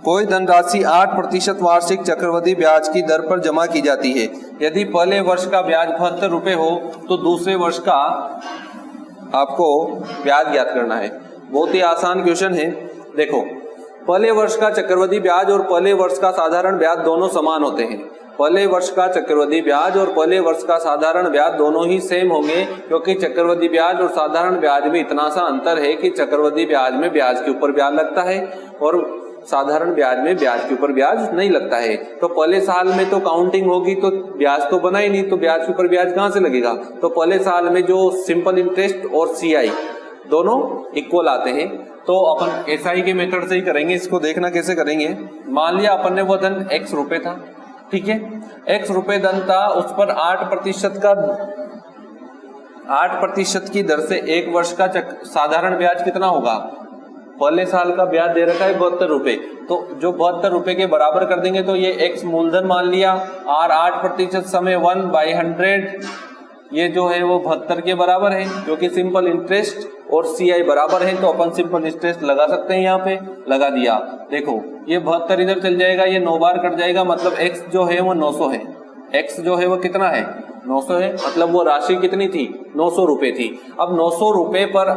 कोई धनराशि 8% वार्षिक चक्रवृद्धि ब्याज की दर पर जमा की जाती है। यदि पहले वर्ष का ब्याज 72 रुपए हो तो दूसरे वर्ष का आपको ब्याज ज्ञात करना है। बहुत ही आसान क्वेश्चन है। देखो, पहले वर्ष का चक्रवृद्धि ब्याज और पहले वर्ष का साधारण ब्याज दोनों समान होते हैं। पहले वर्ष का चक्रवृद्धि ब्याज और पहले वर्ष का साधारण ब्याज दोनों ही सेम होंगे, क्योंकि चक्रवृद्धि ब्याज और साधारण ब्याज में इतना सा अंतर है कि चक्रवृद्धि ब्याज में ब्याज के ऊपर ब्याज लगता है और साधारण ब्याज में ब्याज के ऊपर ब्याज नहीं लगता है। तो पहले साल में तो काउंटिंग होगी तो ब्याज तो बना ही नहीं, तो ब्याज के ऊपर ब्याज कहाँ से लगेगा। तो पहले साल में जो सिंपल इंटरेस्ट और सीआई दोनों इक्वल आते हैं। तो अपन एसआई के मेथड से ही करेंगे। इसको देखना कैसे करेंगे। मान लिया अपन ने वो धन x रुपए था, ठीक है, x रुपए धन था, उस पर 8% की दर से 1 वर्ष का साधारण ब्याज कितना होगा। पहले साल का ब्याज दे रखा है 72 रुपए, तो जो 72 रुपए के बराबर कर देंगे तो ये x मूलधन मान लिया और 8% समय 1/100 ये जो है वो 72 के बराबर है, क्योंकि सिंपल इंटरेस्ट और CI बराबर है तो अपन सिंपल इंटरेस्ट लगा सकते हैं। यहाँ पे लगा दिया, देखो ये 72 इधर चल जाएगा, ये 9 बार कट जाएगा, मतलब x जो है वो 900 है। x जो है वो कितना है 900 है, मतलब वो राशि कितनी थी 900 रुपए थी। अब 900 रुपए पर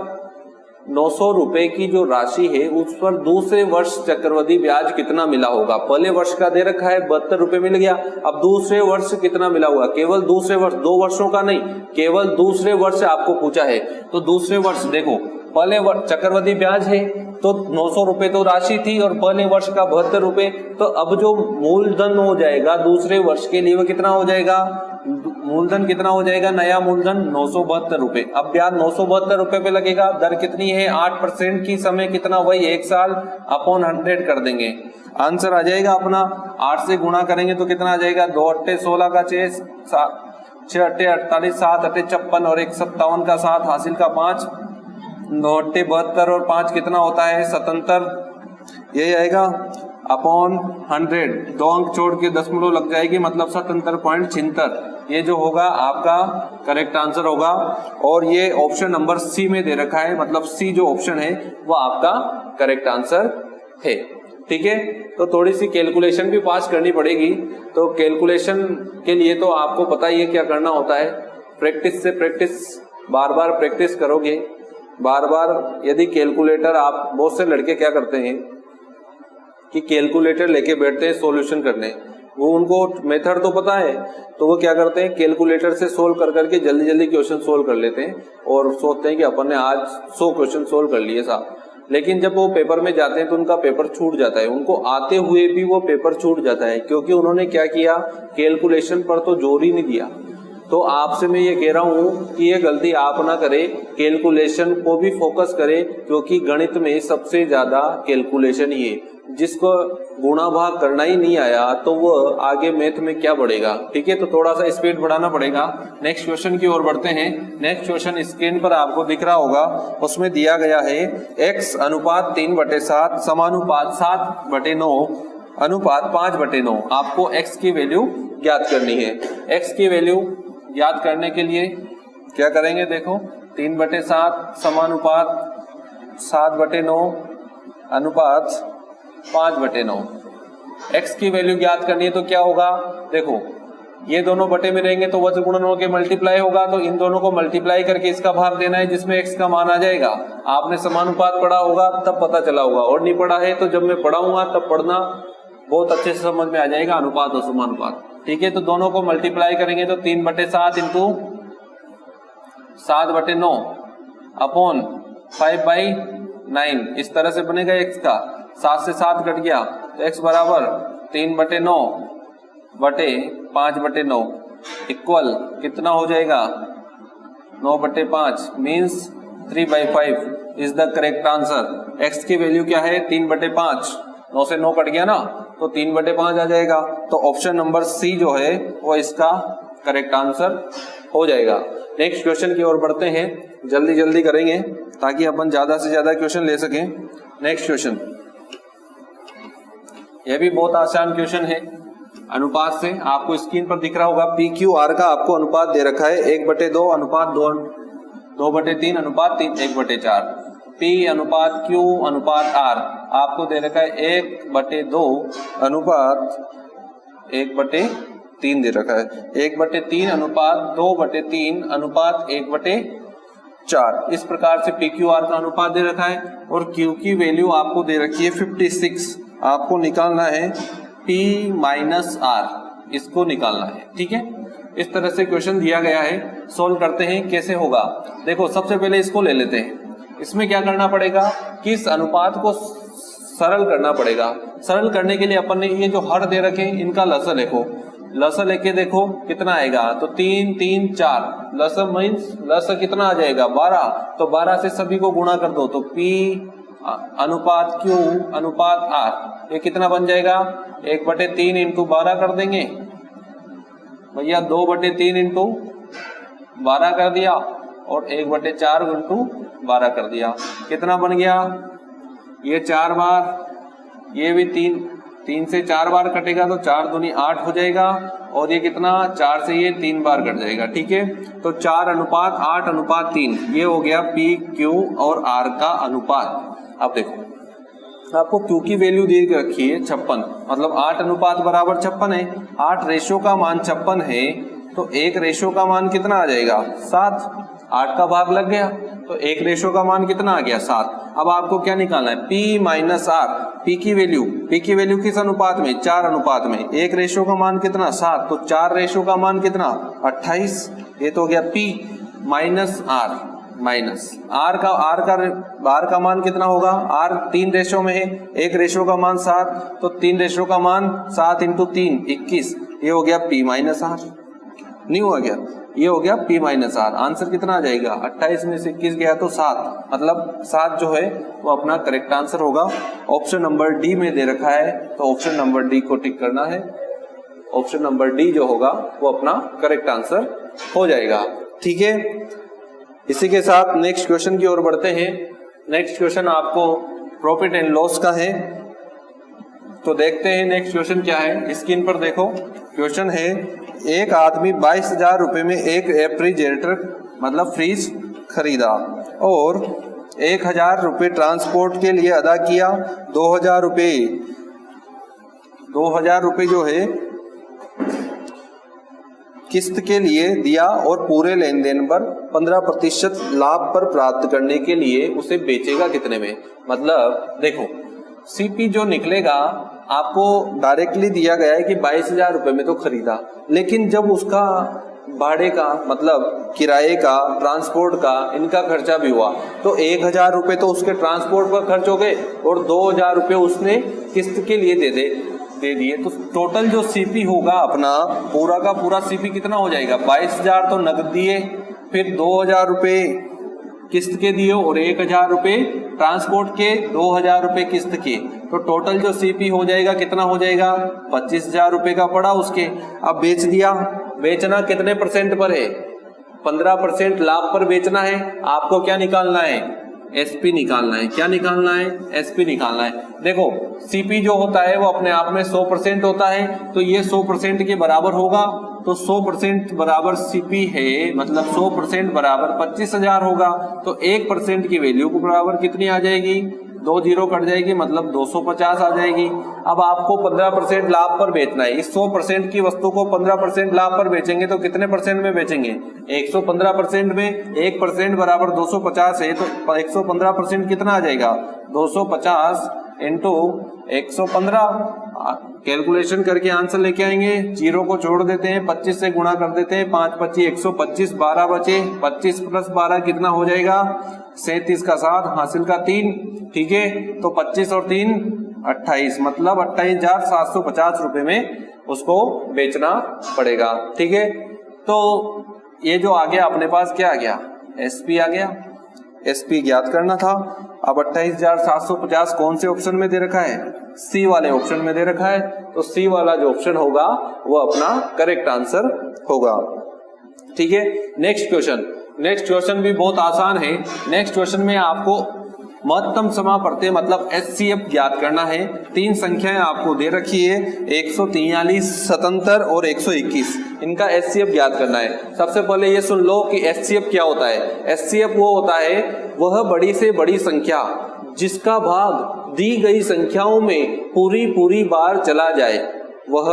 900 रुपए की जो राशि है उस पर दूसरे वर्ष चक्रवृद्धि ब्याज कितना मिला होगा। पहले वर्ष का दे रखा है 72 रुपए मिल गया, अब दूसरे वर्ष कितना मिला होगा। केवल दूसरे वर्ष, 2 वर्षों का नहीं, केवल दूसरे वर्ष आपको पूछा है। तो दूसरे वर्ष देखो, पहले वर्ष चक्रवृद्धि ब्याज है तो 900 रुपए तो राशि थी और पहले वर्ष का 72 रुपए, तो अब जो मूलधन हो जाएगा दूसरे वर्ष के लिए वो कितना हो जाएगा, मूलधन कितना हो जाएगा, नया मूलधन 972 रुपए। अब ब्याज 972 रुपए पे लगेगा, दर कितनी है 8% की, समय कितना, वही 1 साल अपॉन 100 कर देंगे, आंसर आ जाएगा अपना। 8 से गुणा करेंगे तो कितना आ जाएगा, 2 8 16 का 6, 6 8 48, 7 8 56 और 1 57 का 7 हासिल का 5, 9 8 72 और 5 कितना होता है 77, यही आएगा अपॉन 100। 2 अंक छोड़ के दशमलव लग जाएगी, मतलब 77.76 ये जो होगा आपका करेक्ट आंसर होगा। और ये ऑप्शन नंबर सी में दे रखा है, मतलब सी जो ऑप्शन है वो आपका करेक्ट आंसर है। ठीक है, तो थोड़ी सी कैलकुलेशन भी पास करनी पड़ेगी। तो कैलकुलेशन के लिए तो आपको पता ही है क्या करना होता है, प्रैक्टिस से प्रैक्टिस, बार बार प्रैक्टिस करोगे, बार बार यदि कैलकुलेटर, आप बहुत से लड़के क्या करते हैं कि कैलकुलेटर लेके बैठते हैं सॉल्यूशन करने, वो उनको मेथड तो पता है तो वो क्या करते हैं कैलकुलेटर से सोल्व कर करके जल्दी जल्दी क्वेश्चन सोल्व कर लेते हैं और सोचते हैं कि अपन ने आज 100 क्वेश्चन सोल्व कर लिए साहब। लेकिन जब वो पेपर में जाते हैं तो उनका पेपर छूट जाता है, उनको आते हुए भी वो पेपर छूट जाता है, क्योंकि उन्होंने क्या किया, कैलकुलेशन पर तो जोर ही नहीं दिया। तो आपसे मैं ये कह रहा हूँ कि ये गलती आप ना करें, कैलकुलेशन को भी फोकस करें, क्योंकि गणित में सबसे ज्यादा कैलकुलेशन ही है। जिसको गुणा भाग करना ही नहीं आया तो वो आगे मैथ में क्या बढ़ेगा। ठीक है, तो थोड़ा सा स्पीड बढ़ाना पड़ेगा। नेक्स्ट क्वेश्चन की ओर बढ़ते हैं। नेक्स्ट क्वेश्चन स्क्रीन पर आपको दिख रहा होगा, उसमें दिया गया है x अनुपात 3/7 समानुपात 7/9 अनुपात 5/9। आपको x की वैल्यू ज्ञात करनी है। x की वैल्यू ज्ञात करने के लिए क्या करेंगे, देखो 3/7 समानुपात 7/9 अनुपात 5/9। x की वैल्यू ज्ञात करनी है तो क्या होगा, देखो ये दोनों बटे में रहेंगे तो वज्र गुणन के मल्टीप्लाई होगा, तो इन दोनों को मल्टीप्लाई करके इसका भाग देना है जिसमें x का मान आ जाएगा। आपने समानुपात पढ़ा होगा तब पता चला होगा, और नहीं पढ़ा है तो जब मैं पढ़ाऊंगा तब पढ़ना, बहुत अच्छे से समझ में आ जाएगा अनुपात और समानुपात। ठीक है, तो दोनों को मल्टीप्लाई करेंगे तो 3/7 इंटू 7/9 अपॉन 5/9 इस तरह से बनेगा x का। 7 से 7 कट गया तो x बराबर 3/9 बटे 5/9 इक्वल कितना हो जाएगा 9/5 means 3/5 is the correct answer. x की वैल्यू क्या है 3/5, 9 से 9 कट गया ना तो 3/5 आ जाएगा। तो ऑप्शन नंबर सी जो है वो इसका करेक्ट आंसर हो जाएगा। नेक्स्ट क्वेश्चन की ओर बढ़ते हैं, जल्दी जल्दी करेंगे ताकि अपन ज्यादा से ज्यादा क्वेश्चन ले सकें। नेक्स्ट क्वेश्चन, यह भी बहुत आसान क्वेश्चन है। अनुपात से आपको स्क्रीन पर दिख रहा होगा, PQR का आपको अनुपात दे रखा है 1/2 अनुपात 2/3 अनुपात 1/4। P अनुपात Q अनुपात R आपको दे रखा है 1/2 अनुपात 1/3 दे रखा है, 1/3 अनुपात 2/3 अनुपात 1/4। इस प्रकार से PQR का अनुपात दे रखा है और Q की वैल्यू आपको दे रखी है 56। आपको निकालना है P माइनस R, इसको निकालना है। ठीक है, इस तरह से क्वेश्चन दिया गया है, सोल्व करते हैं कैसे होगा। देखो सबसे पहले इसको ले लेते हैं। इसमें क्या करना पड़ेगा कि इस अनुपात को सरल करना पड़ेगा। सरल करने के लिए अपन ने ये जो हर दे रखे इनका लसा लिखो, लसा लेके देखो कितना आएगा, तो 3 3 4 लसा मीन्स लसा कितना आ जाएगा 12, तो 12 से सभी को गुणा कर दो तो P अनुपात Q अनुपात R, ये कितना बन जाएगा 1/3 इंटू 12 कर देंगे भैया, 2/3 इंटू 12 कर दिया और 1/4 इंटू 12 कर दिया, कितना बन गया, ये 4 बार, ये भी 3 से 4 बार कटेगा तो 4 दूनी 8 हो जाएगा, और ये कितना 4 से ये 3 बार कट जाएगा, ठीक है। तो 4:8:3 ये हो गया P Q और R का अनुपात। अब देखो आपको Q की वैल्यू दे रखी है 56, मतलब 8:56 है, 8 रेशो का मान 56 है, तो 1 रेशो का मान कितना आ जाएगा 7, 8 का भाग लग गया तो 1 रेशो का मान कितना आ गया 7। अब आपको क्या निकालना है P माइनस R, P की वैल्यू किस अनुपात में 4 अनुपात में, 1 रेशो का मान कितना 7, तो 4 रेशो का मान कितना 28, ये तो हो गया P minus R minus R का मान कितना होगा, R 3 रेशो में है, 1 रेशो का मान 7, तो 3 रेशो का मान 7 इंटू 3 21, ये हो गया P माइनस R, नहीं हुआ क्या, ये हो गया P माइनस R। आंसर कितना आ जाएगा 28 में से 21 गया तो 7, मतलब 7 जो है वो अपना करेक्ट आंसर होगा। ऑप्शन नंबर डी में दे रखा है तो ऑप्शन नंबर डी को टिक करना है, ऑप्शन नंबर डी जो होगा वो अपना करेक्ट आंसर हो जाएगा, ठीक है। इसी के साथ नेक्स्ट क्वेश्चन की ओर बढ़ते हैं। नेक्स्ट क्वेश्चन आपको प्रॉफिट एंड लॉस का है, तो देखते हैं नेक्स्ट क्वेश्चन क्या है। स्क्रीन पर देखो, क्वेश्चन है एक आदमी 22,000 रुपए में एक रेफ्रिजरेटर मतलब फ्रिज खरीदा और 1,000 रुपए ट्रांसपोर्ट के लिए अदा किया, 2,000 रुपए जो है किस्त के लिए दिया और पूरे लेन देन पर 15% लाभ पर प्राप्त करने के लिए उसे बेचेगा कितने में। मतलब देखो सीपी जो निकलेगा आपको डायरेक्टली दिया गया है कि 22,000 रुपए में तो खरीदा, लेकिन जब उसका भाड़े का मतलब किराए का, ट्रांसपोर्ट का, इनका खर्चा भी हुआ तो 1,000 रुपए तो उसके ट्रांसपोर्ट पर खर्च हो गए और 2,000 रुपए उसने किस्त के लिए दे दिए, तो टोटल जो सीपी होगा अपना पूरा का पूरा सीपी कितना हो जाएगा 22,000 तो नकद दिए, फिर 2,000 रुपए किस्त के दिए और 1,000 रुपए ट्रांसपोर्ट के, 2,000 रुपए किस्त के, तो टोटल जो सीपी हो जाएगा कितना हो जाएगा 25,000 रुपए का पड़ा उसके। अब बेच दिया, बेचना कितने परसेंट पर है 15% लाभ पर बेचना है। आपको क्या निकालना है एसपी निकालना है। क्या निकालना है एसपी निकालना है। देखो सीपी जो होता है वो अपने आप में 100% होता है, तो ये 100% के बराबर होगा, तो 100% बराबर सीपी है, मतलब 100% बराबर 25,000 होगा, तो 1% की वैल्यू को बराबर कितनी आ जाएगी 2 जीरो कट जाएगी, मतलब 250 आ जाएगी। अब आपको 15% लाभ पर बेचना है, इस 100% की वस्तु को 15% लाभ पर बेचेंगे तो कितने परसेंट में बेचेंगे 115% में, 1% बराबर 250 है, तो 115% कितना आ जाएगा 250 इंटू 115। कैलकुलेशन करके आंसर लेके आएंगे, जीरो को छोड़ देते हैं, 25 से गुणा कर देते हैं, 5 25 125, 12 बचे, 25 प्लस 12 कितना हो जाएगा 37 का 7 हासिल का 3, ठीक है, तो 25 और 3 28, मतलब 28,750 रुपए में उसको बेचना पड़ेगा, ठीक है। तो ये जो आ गया अपने पास क्या आ गया एसपी आ गया, एसपी ज्ञात करना था। अब 28,750 कौन से ऑप्शन में दे रखा है सी वाले ऑप्शन में दे रखा है, तो सी वाला जो ऑप्शन होगा वो अपना करेक्ट आंसर होगा, ठीक है। नेक्स्ट क्वेश्चन भी बहुत आसान है। नेक्स्ट क्वेश्चन में आपको महत्तम समापवर्ती मतलब एचसीएफ ज्ञात करना है। 3 संख्याएं आपको दे रखी है 143, 77 और 121, इनका एचसीएफ ज्ञात करना है। सबसे पहले ये सुन लो कि एचसीएफ क्या होता है। एचसीएफ वो होता है वह बड़ी से बड़ी संख्या जिसका भाग दी गई संख्याओं में पूरी बार चला जाए, वह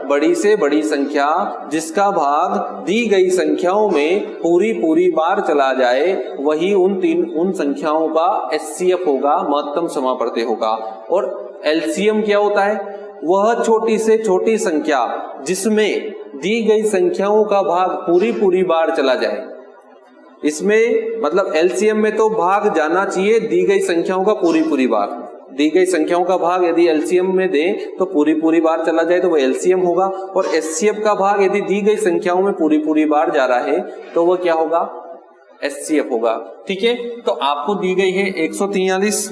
बड़ी से बड़ी संख्या जिसका भाग दी गई संख्याओं में पूरी बार चला जाए, वही उन संख्याओं का एचसीएफ होगा, महत्तम समापवर्ती होगा। और एलसीएम क्या होता है, वह छोटी से छोटी संख्या जिसमें दी गई संख्याओं का भाग पूरी बार चला जाए। इसमें मतलब एलसीएम में तो भाग जाना चाहिए दी गई संख्याओं का पूरी बार, दी गई संख्याओं का भाग यदि एलसीएम में दें तो पूरी बार चला जाए तो वह एलसीएम होगा, और एचसीएफ का भाग यदि दी गई संख्याओं में पूरी बार जा रहा है तो वह क्या होगा एचसीएफ होगा, ठीक है। तो आपको दी गई है 143,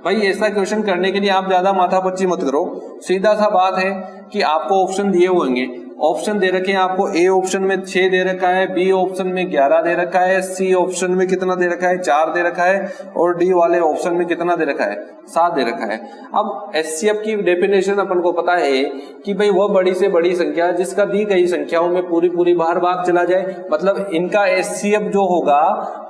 भाई ऐसा क्वेश्चन करने के लिए आप ज्यादा माथापच्ची मत करो, सीधा सा बात है कि आपको ऑप्शन दिए होंगे, ऑप्शन दे रखे हैं आपको, ए ऑप्शन में 6 दे रखा है, बी ऑप्शन में 11 दे रखा है, सी ऑप्शन में कितना दे रखा है 4 दे रखा है, और डी वाले ऑप्शन में कितना दे रखा है 7 दे रखा है। अब एचसीएफ की डेफिनेशन अपन को पता है कि भाई वह बड़ी से बड़ी संख्या जिसका दी गई संख्याओं में पूरी बाहर भाग चला जाए, मतलब इनका एचसीएफ जो होगा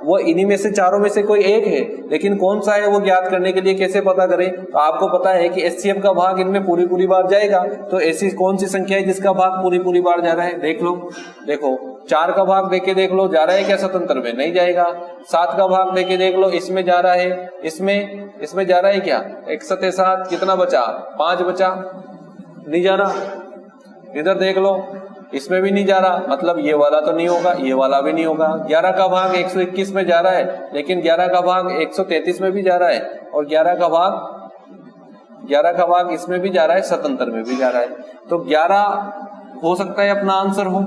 वो इन्हीं में से चारों में से कोई एक है, लेकिन कौन सा है वो ज्ञात करने के लिए कैसे पता करें, तो आपको पता है कि एचसीएफ का भाग इनमें पूरी बार जाएगा, तो ऐसी कौन सी संख्या है जिसका भाग पूरी बार जा रहा है, देख लो, देखो 4 का भाग देके देख लो, जा रहा है क्या स्वतंत्र में, नहीं जाएगा। 7 का भाग देके देख लो, इसमें जा रहा है, इसमें जा रहा है क्या, 1 7 7, कितना बचा 5 बचा, नहीं जा रहा। इधर देख लो, इसमें भी नहीं जा रहा, मतलब ये वाला तो नहीं होगा, ये वाला भी नहीं होगा। 11 का भाग 121 में जा रहा है, लेकिन 11 का भाग 133 में भी जा रहा है, और 11 का भाग इसमें भी जा रहा है, स्वतंत्र में भी जा रहा है, तो 11 हो सकता है अपना आंसर हो।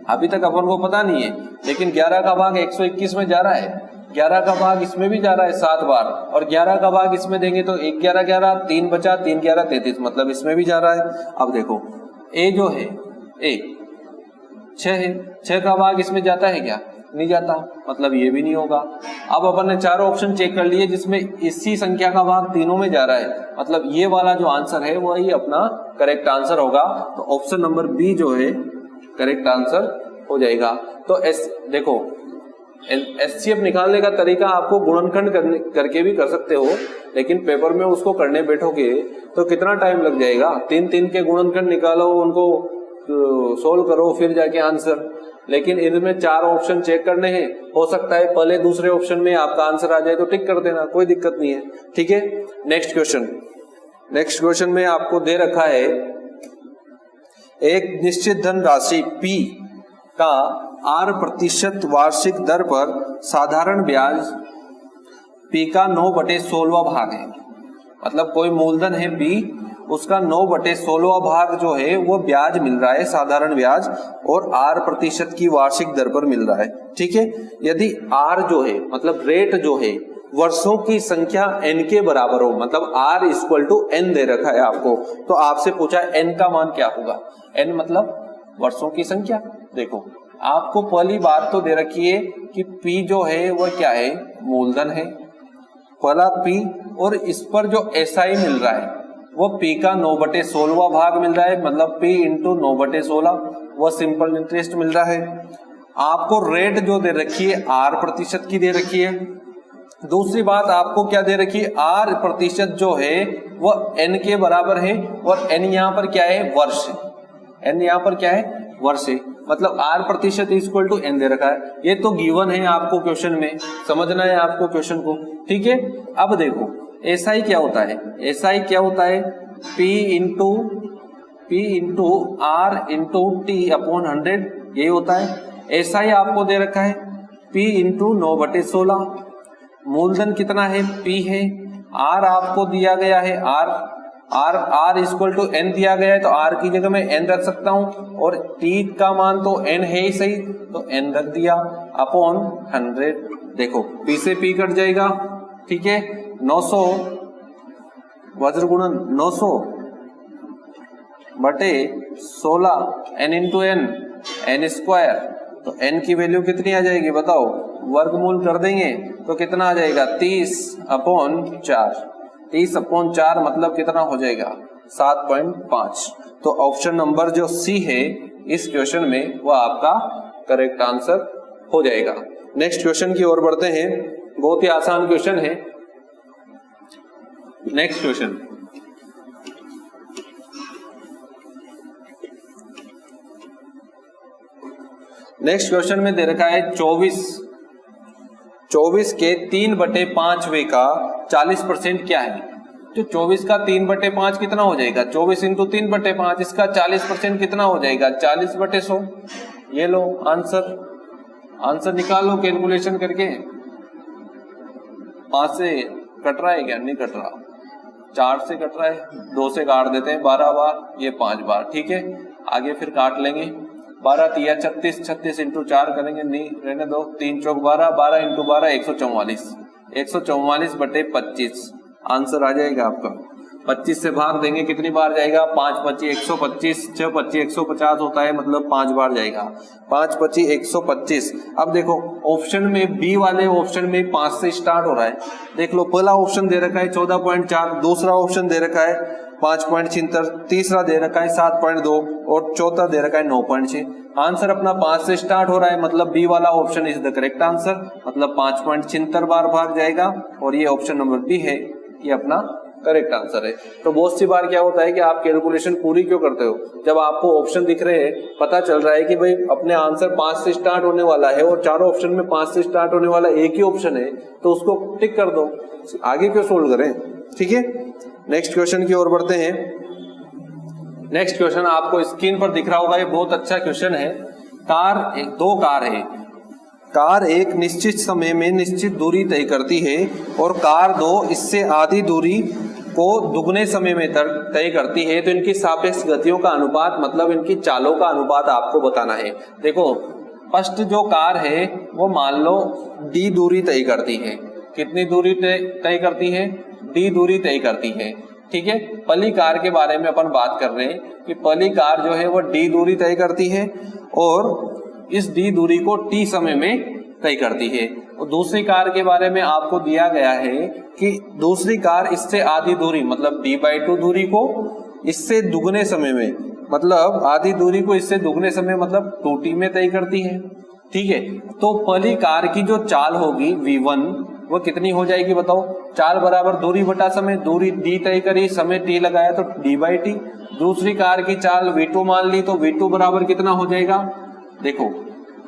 अभी तक अपन को पता नहीं है, लेकिन 11 का भाग 121 में जा रहा है, 11 का भाग इसमें भी जा रहा है 7 बार, और 11 का भाग इसमें देंगे तो 1 11 11, 3 बचा, 3 11 33, मतलब इसमें भी जा रहा है। अब देखो ए जो है, ए 6 है, 6 का भाग इसमें जाता है क्या, नहीं जाता, मतलब ये भी नहीं होगा। अब अपन ने चारों ऑप्शन चेक कर लिए जिसमें इसी संख्या का भाग तीनों में जा रहा है, मतलब ये वाला जो आंसर है वही अपना करेक्ट आंसर होगा, तो ऑप्शन नंबर बी जो है करेक्ट आंसर हो जाएगा। तो देखो एचसीएफ निकालने का तरीका आपको गुणनखंड करके भी कर सकते हो, लेकिन पेपर में उसको करने बैठोगे तो कितना टाइम लग जाएगा, 3 के गुणनखंड निकालो, उनको सोल्व करो, फिर जाके आंसर। लेकिन इनमें 4 ऑप्शन चेक करने हैं, हो सकता है पहले दूसरे ऑप्शन में आपका आंसर आ जाए तो टिक कर देना, कोई दिक्कत नहीं है, ठीक है। नेक्स्ट क्वेश्चन में आपको दे रखा है एक निश्चित धन राशि P का R% वार्षिक दर पर साधारण ब्याज P का 9/16 भाग है, मतलब कोई मूलधन है P, उसका 9/16 भाग जो है वो ब्याज मिल रहा है, साधारण ब्याज, और R% की वार्षिक दर पर मिल रहा है, ठीक है। यदि R जो है मतलब रेट जो है वर्षों की संख्या n के बराबर हो, मतलब R = n दे रखा है आपको, तो आपसे पूछा n का मान क्या होगा, n मतलब वर्षों की संख्या। देखो आपको पहली बात तो दे रखी है कि P जो है वो क्या है, मूलधन है, पहला P, और इस पर जो SI मिल रहा है वो P का 9/16 भाग मिल रहा है, मतलब P × 9/16, वो सिंपल इंटरेस्ट मिल रहा है। आपको रेट जो दे रखी है R% की दे रखी है। दूसरी बात आपको क्या दे रखी है, R% जो है वो n के बराबर है, और n यहाँ पर क्या है, वर्ष, n यहाँ पर क्या है, वर्ष है, मतलब R% = n दे रखा है। ये तो गिवन है आपको क्वेश्चन में, समझना है आपको क्वेश्चन को, ठीक है। अब देखो SI क्या होता है, SI क्या होता है, P × R × T/100, ये होता है। SI आपको दे रखा है P × 9/16, मूलधन कितना है, P है, R आपको दिया गया है, R = n दिया गया है, तो R की जगह मैं n रख सकता हूं, और T का मान तो n है ही सही, तो n रख दिया अपॉन 100। देखो P से P कट जाएगा, ठीक है, 900 वज्र गुणन 900/16 n × n स्क्वायर, तो n की वैल्यू कितनी आ जाएगी बताओ, वर्गमूल कर देंगे तो कितना आ जाएगा, 30/4, 30/4 मतलब कितना हो जाएगा, 7.5। तो ऑप्शन नंबर जो सी है इस क्वेश्चन में वो आपका करेक्ट आंसर हो जाएगा। नेक्स्ट क्वेश्चन की ओर बढ़ते हैं, बहुत ही आसान क्वेश्चन है। नेक्स्ट क्वेश्चन में दे रखा है 24 के 3/5 का 40% क्या है। तो 24 का 3/5 कितना हो जाएगा, 24 × 3/5, इसका 40% कितना हो जाएगा, 40/100। ये लो आंसर निकालो कैलकुलेशन करके। 5 से कट रहा है क्या, नहीं कट रहा, 4 से कट रहा है, 2 से काट देते हैं 12 बार, ये 5 बार, ठीक है। आगे फिर काट लेंगे, 12 × 36, 36 × 4 करेंगे, नहीं रहने दो, 3 × 4 12, 12 × 12 144, 144/25 आंसर आ जाएगा आपका। 25 से भाग देंगे कितनी बार जाएगा, 5 25 125, 6 25 150 होता है, मतलब 5 बार जाएगा। 5 25 125। अब देखो ऑप्शन में बी वाले ऑप्शन में 5 से स्टार्ट हो रहा है। देख लो पहला ऑप्शन दे रखा है 14.4, दूसरा ऑप्शन दे रखा है 5.76, तीसरा दे रखा है 7.2 और चौथा दे रखा है 9.6। आंसर अपना 5 से स्टार्ट हो रहा है, मतलब बी वाला option is the correct answer, मतलब 5.76 बार भाग जाएगा और ये ऑप्शन नंबर बी है, ये अपना करेक्ट आंसर है। तो बहुत सी बार क्या होता है कि आप कैलकुलेशन पूरी क्यों करते हो, जब आपको ऑप्शन दिख रहे हैं, पता चल रहा है कि भाई अपने आंसर 5 से स्टार्ट होने वाला है और चारों ऑप्शन में 5 से स्टार्ट होने वाला एक ही ऑप्शन है, तो उसको टिक कर दो, आगे क्यों सोल्व करें। ठीक है, नेक्स्ट क्वेश्चन की ओर बढ़ते हैं। नेक्स्ट क्वेश्चन आपको स्क्रीन पर दिख रहा होगा, ये बहुत अच्छा क्वेश्चन है। दो कार है, कार एक निश्चित समय में निश्चित दूरी तय करती है और कार दो इससे आधी दूरी को दुगने समय में तय करती है, तो इनकी सापेक्ष गतियों का अनुपात, मतलब इनकी चालों का अनुपात आपको बताना है। देखो फर्स्ट जो कार है वो मान लो डी दूरी तय करती है, कितनी दूरी तय करती है, डी दूरी तय करती है। ठीक है, पहली कार के बारे में अपन बात कर रहे हैं कि पहली कार जो है वो डी दूरी तय करती है और इस डी दूरी को टी समय में तय करती है। और दूसरी कार के बारे में आपको दिया गया है कि दूसरी कार इससे आधी दूरी, मतलब d/2 दूरी को इससे दुगने समय में, मतलब आधी दूरी को इससे दुगने समय मतलब 2t में तय करती है। ठीक है, तो पहली कार की जो चाल होगी v1 वो कितनी हो जाएगी बताओ, चाल बराबर दूरी बटा समय, दूरी d तय करी, समय t लगाया तो d/t। दूसरी कार की चाल v2 मान ली तो v2 बराबर कितना हो जाएगा, देखो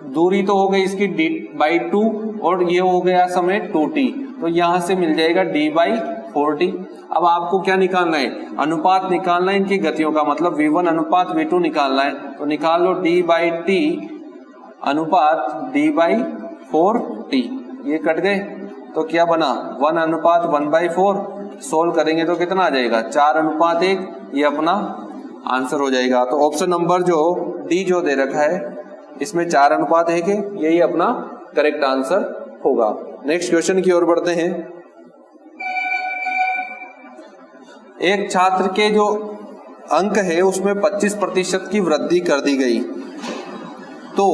दूरी तो हो गई इसकी d/2 और ये हो गया समय 2t, तो यहां से मिल जाएगा d/4t। अब आपको क्या निकालना है, अनुपात निकालना है इनकी गतियों का, मतलब v1 अनुपात v2 निकालना है, तो निकाल लो d/t अनुपात d/4t। ये कट गए तो क्या बना 1 अनुपात 1/4। सोल्व करेंगे तो कितना आ जाएगा 4 अनुपात 1, ये अपना आंसर हो जाएगा। तो ऑप्शन नंबर जो डी जो दे रखा है इसमें 4 अनुपात 1 है, यही अपना करेक्ट आंसर होगा। नेक्स्ट क्वेश्चन की ओर बढ़ते हैं। एक छात्र के जो अंक है उसमें 25% की वृद्धि कर दी गई, तो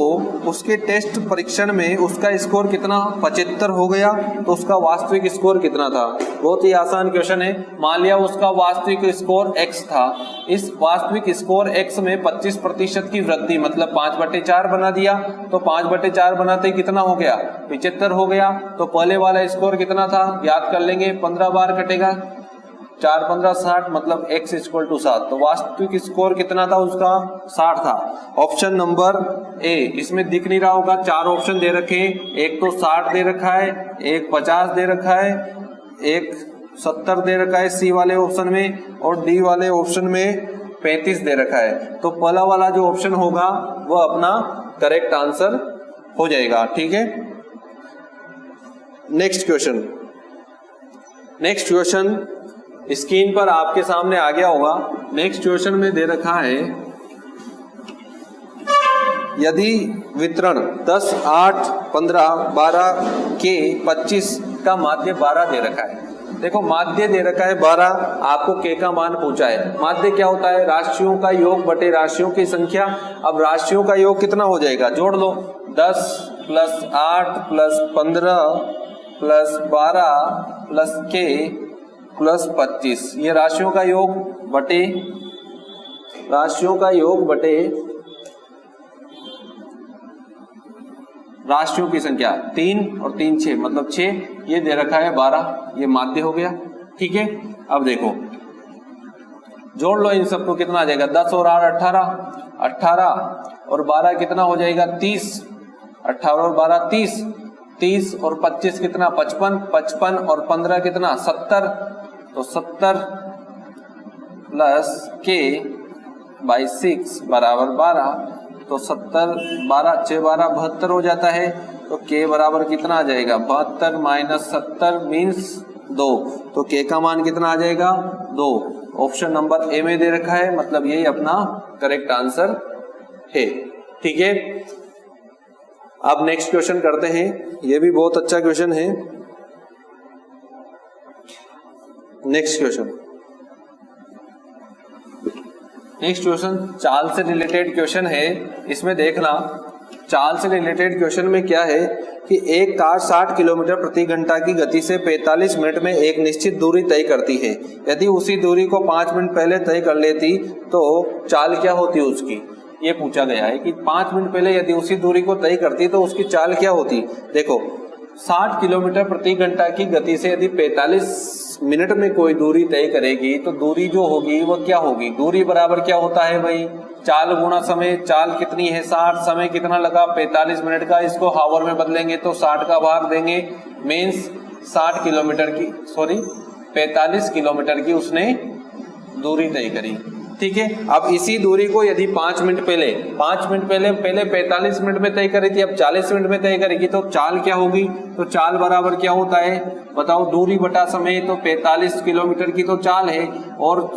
उसके टेस्ट परीक्षण में उसका स्कोर कितना 75 हो गया, तो उसका वास्तविक स्कोर कितना था। बहुत ही आसान क्वेश्चन है। मान लिया उसका वास्तविक स्कोर x था, इस वास्तविक स्कोर x में 25% की वृद्धि, मतलब 5/4 बना दिया, तो 5/4 बनाते कितना हो गया 75 हो गया। तो पहले वाला स्कोर कितना था याद कर लेंगे, 15 बार कटेगा, 4 15 60, मतलब x = 7, तो वास्तविक स्कोर कितना था उसका 60 था। ऑप्शन नंबर ए, इसमें दिख नहीं रहा होगा, 4 ऑप्शन दे रखे, एक तो 60 दे रखा है, एक 50 दे रखा है, एक 70 दे रखा है सी वाले ऑप्शन में, और डी वाले ऑप्शन में 35 दे रखा है। तो पहला वाला जो ऑप्शन होगा वो अपना करेक्ट आंसर हो जाएगा। ठीक है, नेक्स्ट क्वेश्चन स्क्रीन पर आपके सामने आ गया होगा। नेक्स्ट क्वेश्चन में दे रखा है, यदि वितरण 10 8 15 12 के 25 का माध्य 12 दे रखा है। देखो माध्य दे रखा है 12, आपको के का मान पूछा है। माध्य क्या होता है, राशियों का योग बटे राशियों की संख्या। अब राशियों का योग कितना हो जाएगा, जोड़ लो, 10 + 8 + 15 + 12 + के + 25, ये राशियों का योग बटे राशियों की संख्या, 3 और 3 6, मतलब 6, ये दे रखा है 12, ये माध्य हो गया। ठीक है, अब देखो जोड़ लो इन सबको, कितना आ जाएगा 10 और 8 18, 18 और 12 कितना हो जाएगा 30, 18 और 12 30, 30 और 25 कितना 55, 55 और 15 कितना 70, तो 70 + k/6 बराबर 12, तो 70 12 6 12 72 हो जाता है। तो k बराबर कितना आ जाएगा 72 - 70 मीन्स 2, तो k का मान कितना आ जाएगा 2। ऑप्शन नंबर ए में दे रखा है, मतलब यही अपना करेक्ट आंसर है। ठीक है, अब नेक्स्ट क्वेश्चन करते हैं, ये भी बहुत अच्छा क्वेश्चन है। नेक्स्ट क्वेश्चन चाल से रिलेटेड क्वेश्चन है। इसमें देखना, चाल से रिलेटेड क्वेश्चन में क्या है कि एक कार 60 किलोमीटर प्रति घंटा की गति से 45 मिनट में एक निश्चित दूरी तय करती है। यदि उसी दूरी को 5 मिनट पहले तय कर लेती तो चाल क्या होती उसकी, ये पूछा गया है कि 5 मिनट पहले यदि उसी दूरी को तय करती तो उसकी चाल क्या होती। देखो 60 किलोमीटर प्रति घंटा की गति से यदि 45 मिनट में कोई दूरी तय करेगी तो दूरी जो होगी वो क्या होगी, दूरी बराबर क्या होता है भाई, चाल गुणा समय। चाल कितनी है 60, समय कितना लगा 45 मिनट का, इसको हावर में बदलेंगे तो 60 का भाग देंगे, मीन्स 60 किलोमीटर की 45 किलोमीटर की उसने दूरी तय करी। ठीक है, अब इसी दूरी को यदि 5 मिनट पहले 45 मिनट में तय करी थी, अब 40 मिनट में तय करेगी तो चाल क्या होगी। तो चाल बराबर क्या होता है बताओ, दूरी बटा समय। तो 45 किलोमीटर की तो चाल है और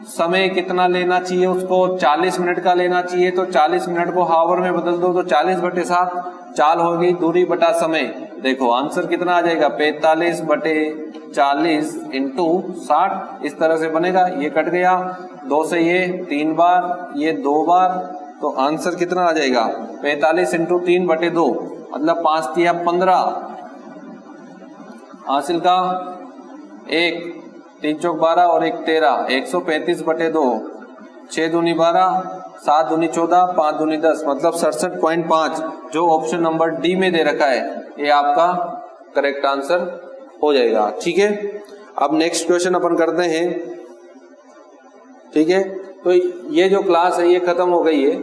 समय कितना लेना चाहिए उसको, 40 मिनट का लेना चाहिए। तो 40 मिनट को हावर में बदल दो तो 40/7 चाल हो गई, दूरी बटा समय। देखो आंसर कितना आ जाएगा, 45/40 इंटू 60, इस तरह से बनेगा। ये कट गया, 2 से ये 3 बार, ये 2 बार, तो आंसर कितना आ जाएगा 45 इंटू 3/2, मतलब 5 तिया 15, हासिल का 1, 3 चौक 12 और 1 13, 135/2, 6 दूनी 12, 7 दूनी 14, 5 दूनी 10, मतलब 67.5 जो ऑप्शन नंबर डी में दे रखा है ये आपका करेक्ट आंसर हो जाएगा। ठीक है, अब नेक्स्ट क्वेश्चन अपन करते हैं। ठीक है, तो ये जो क्लास है ये खत्म हो गई है।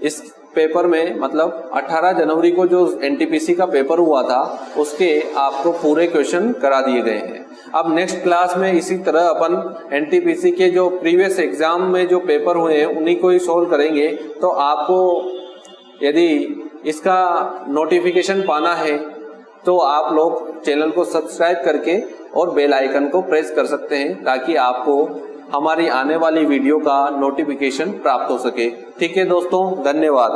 इस पेपर में मतलब 18 जनवरी को जो एनटीपीसी का पेपर हुआ था उसके आपको पूरे क्वेश्चन करा दिए गए हैं। अब नेक्स्ट क्लास में इसी तरह अपन एनटीपीसी के जो प्रीवियस एग्जाम में जो पेपर हुए हैं उन्हीं को ही सोल्व करेंगे। तो आपको यदि इसका नोटिफिकेशन पाना है तो आप लोग चैनल को सब्सक्राइब करके और बेल आइकन को प्रेस कर सकते हैं ताकि आपको हमारी आने वाली वीडियो का नोटिफिकेशन प्राप्त हो सके। ठीक है दोस्तों, धन्यवाद।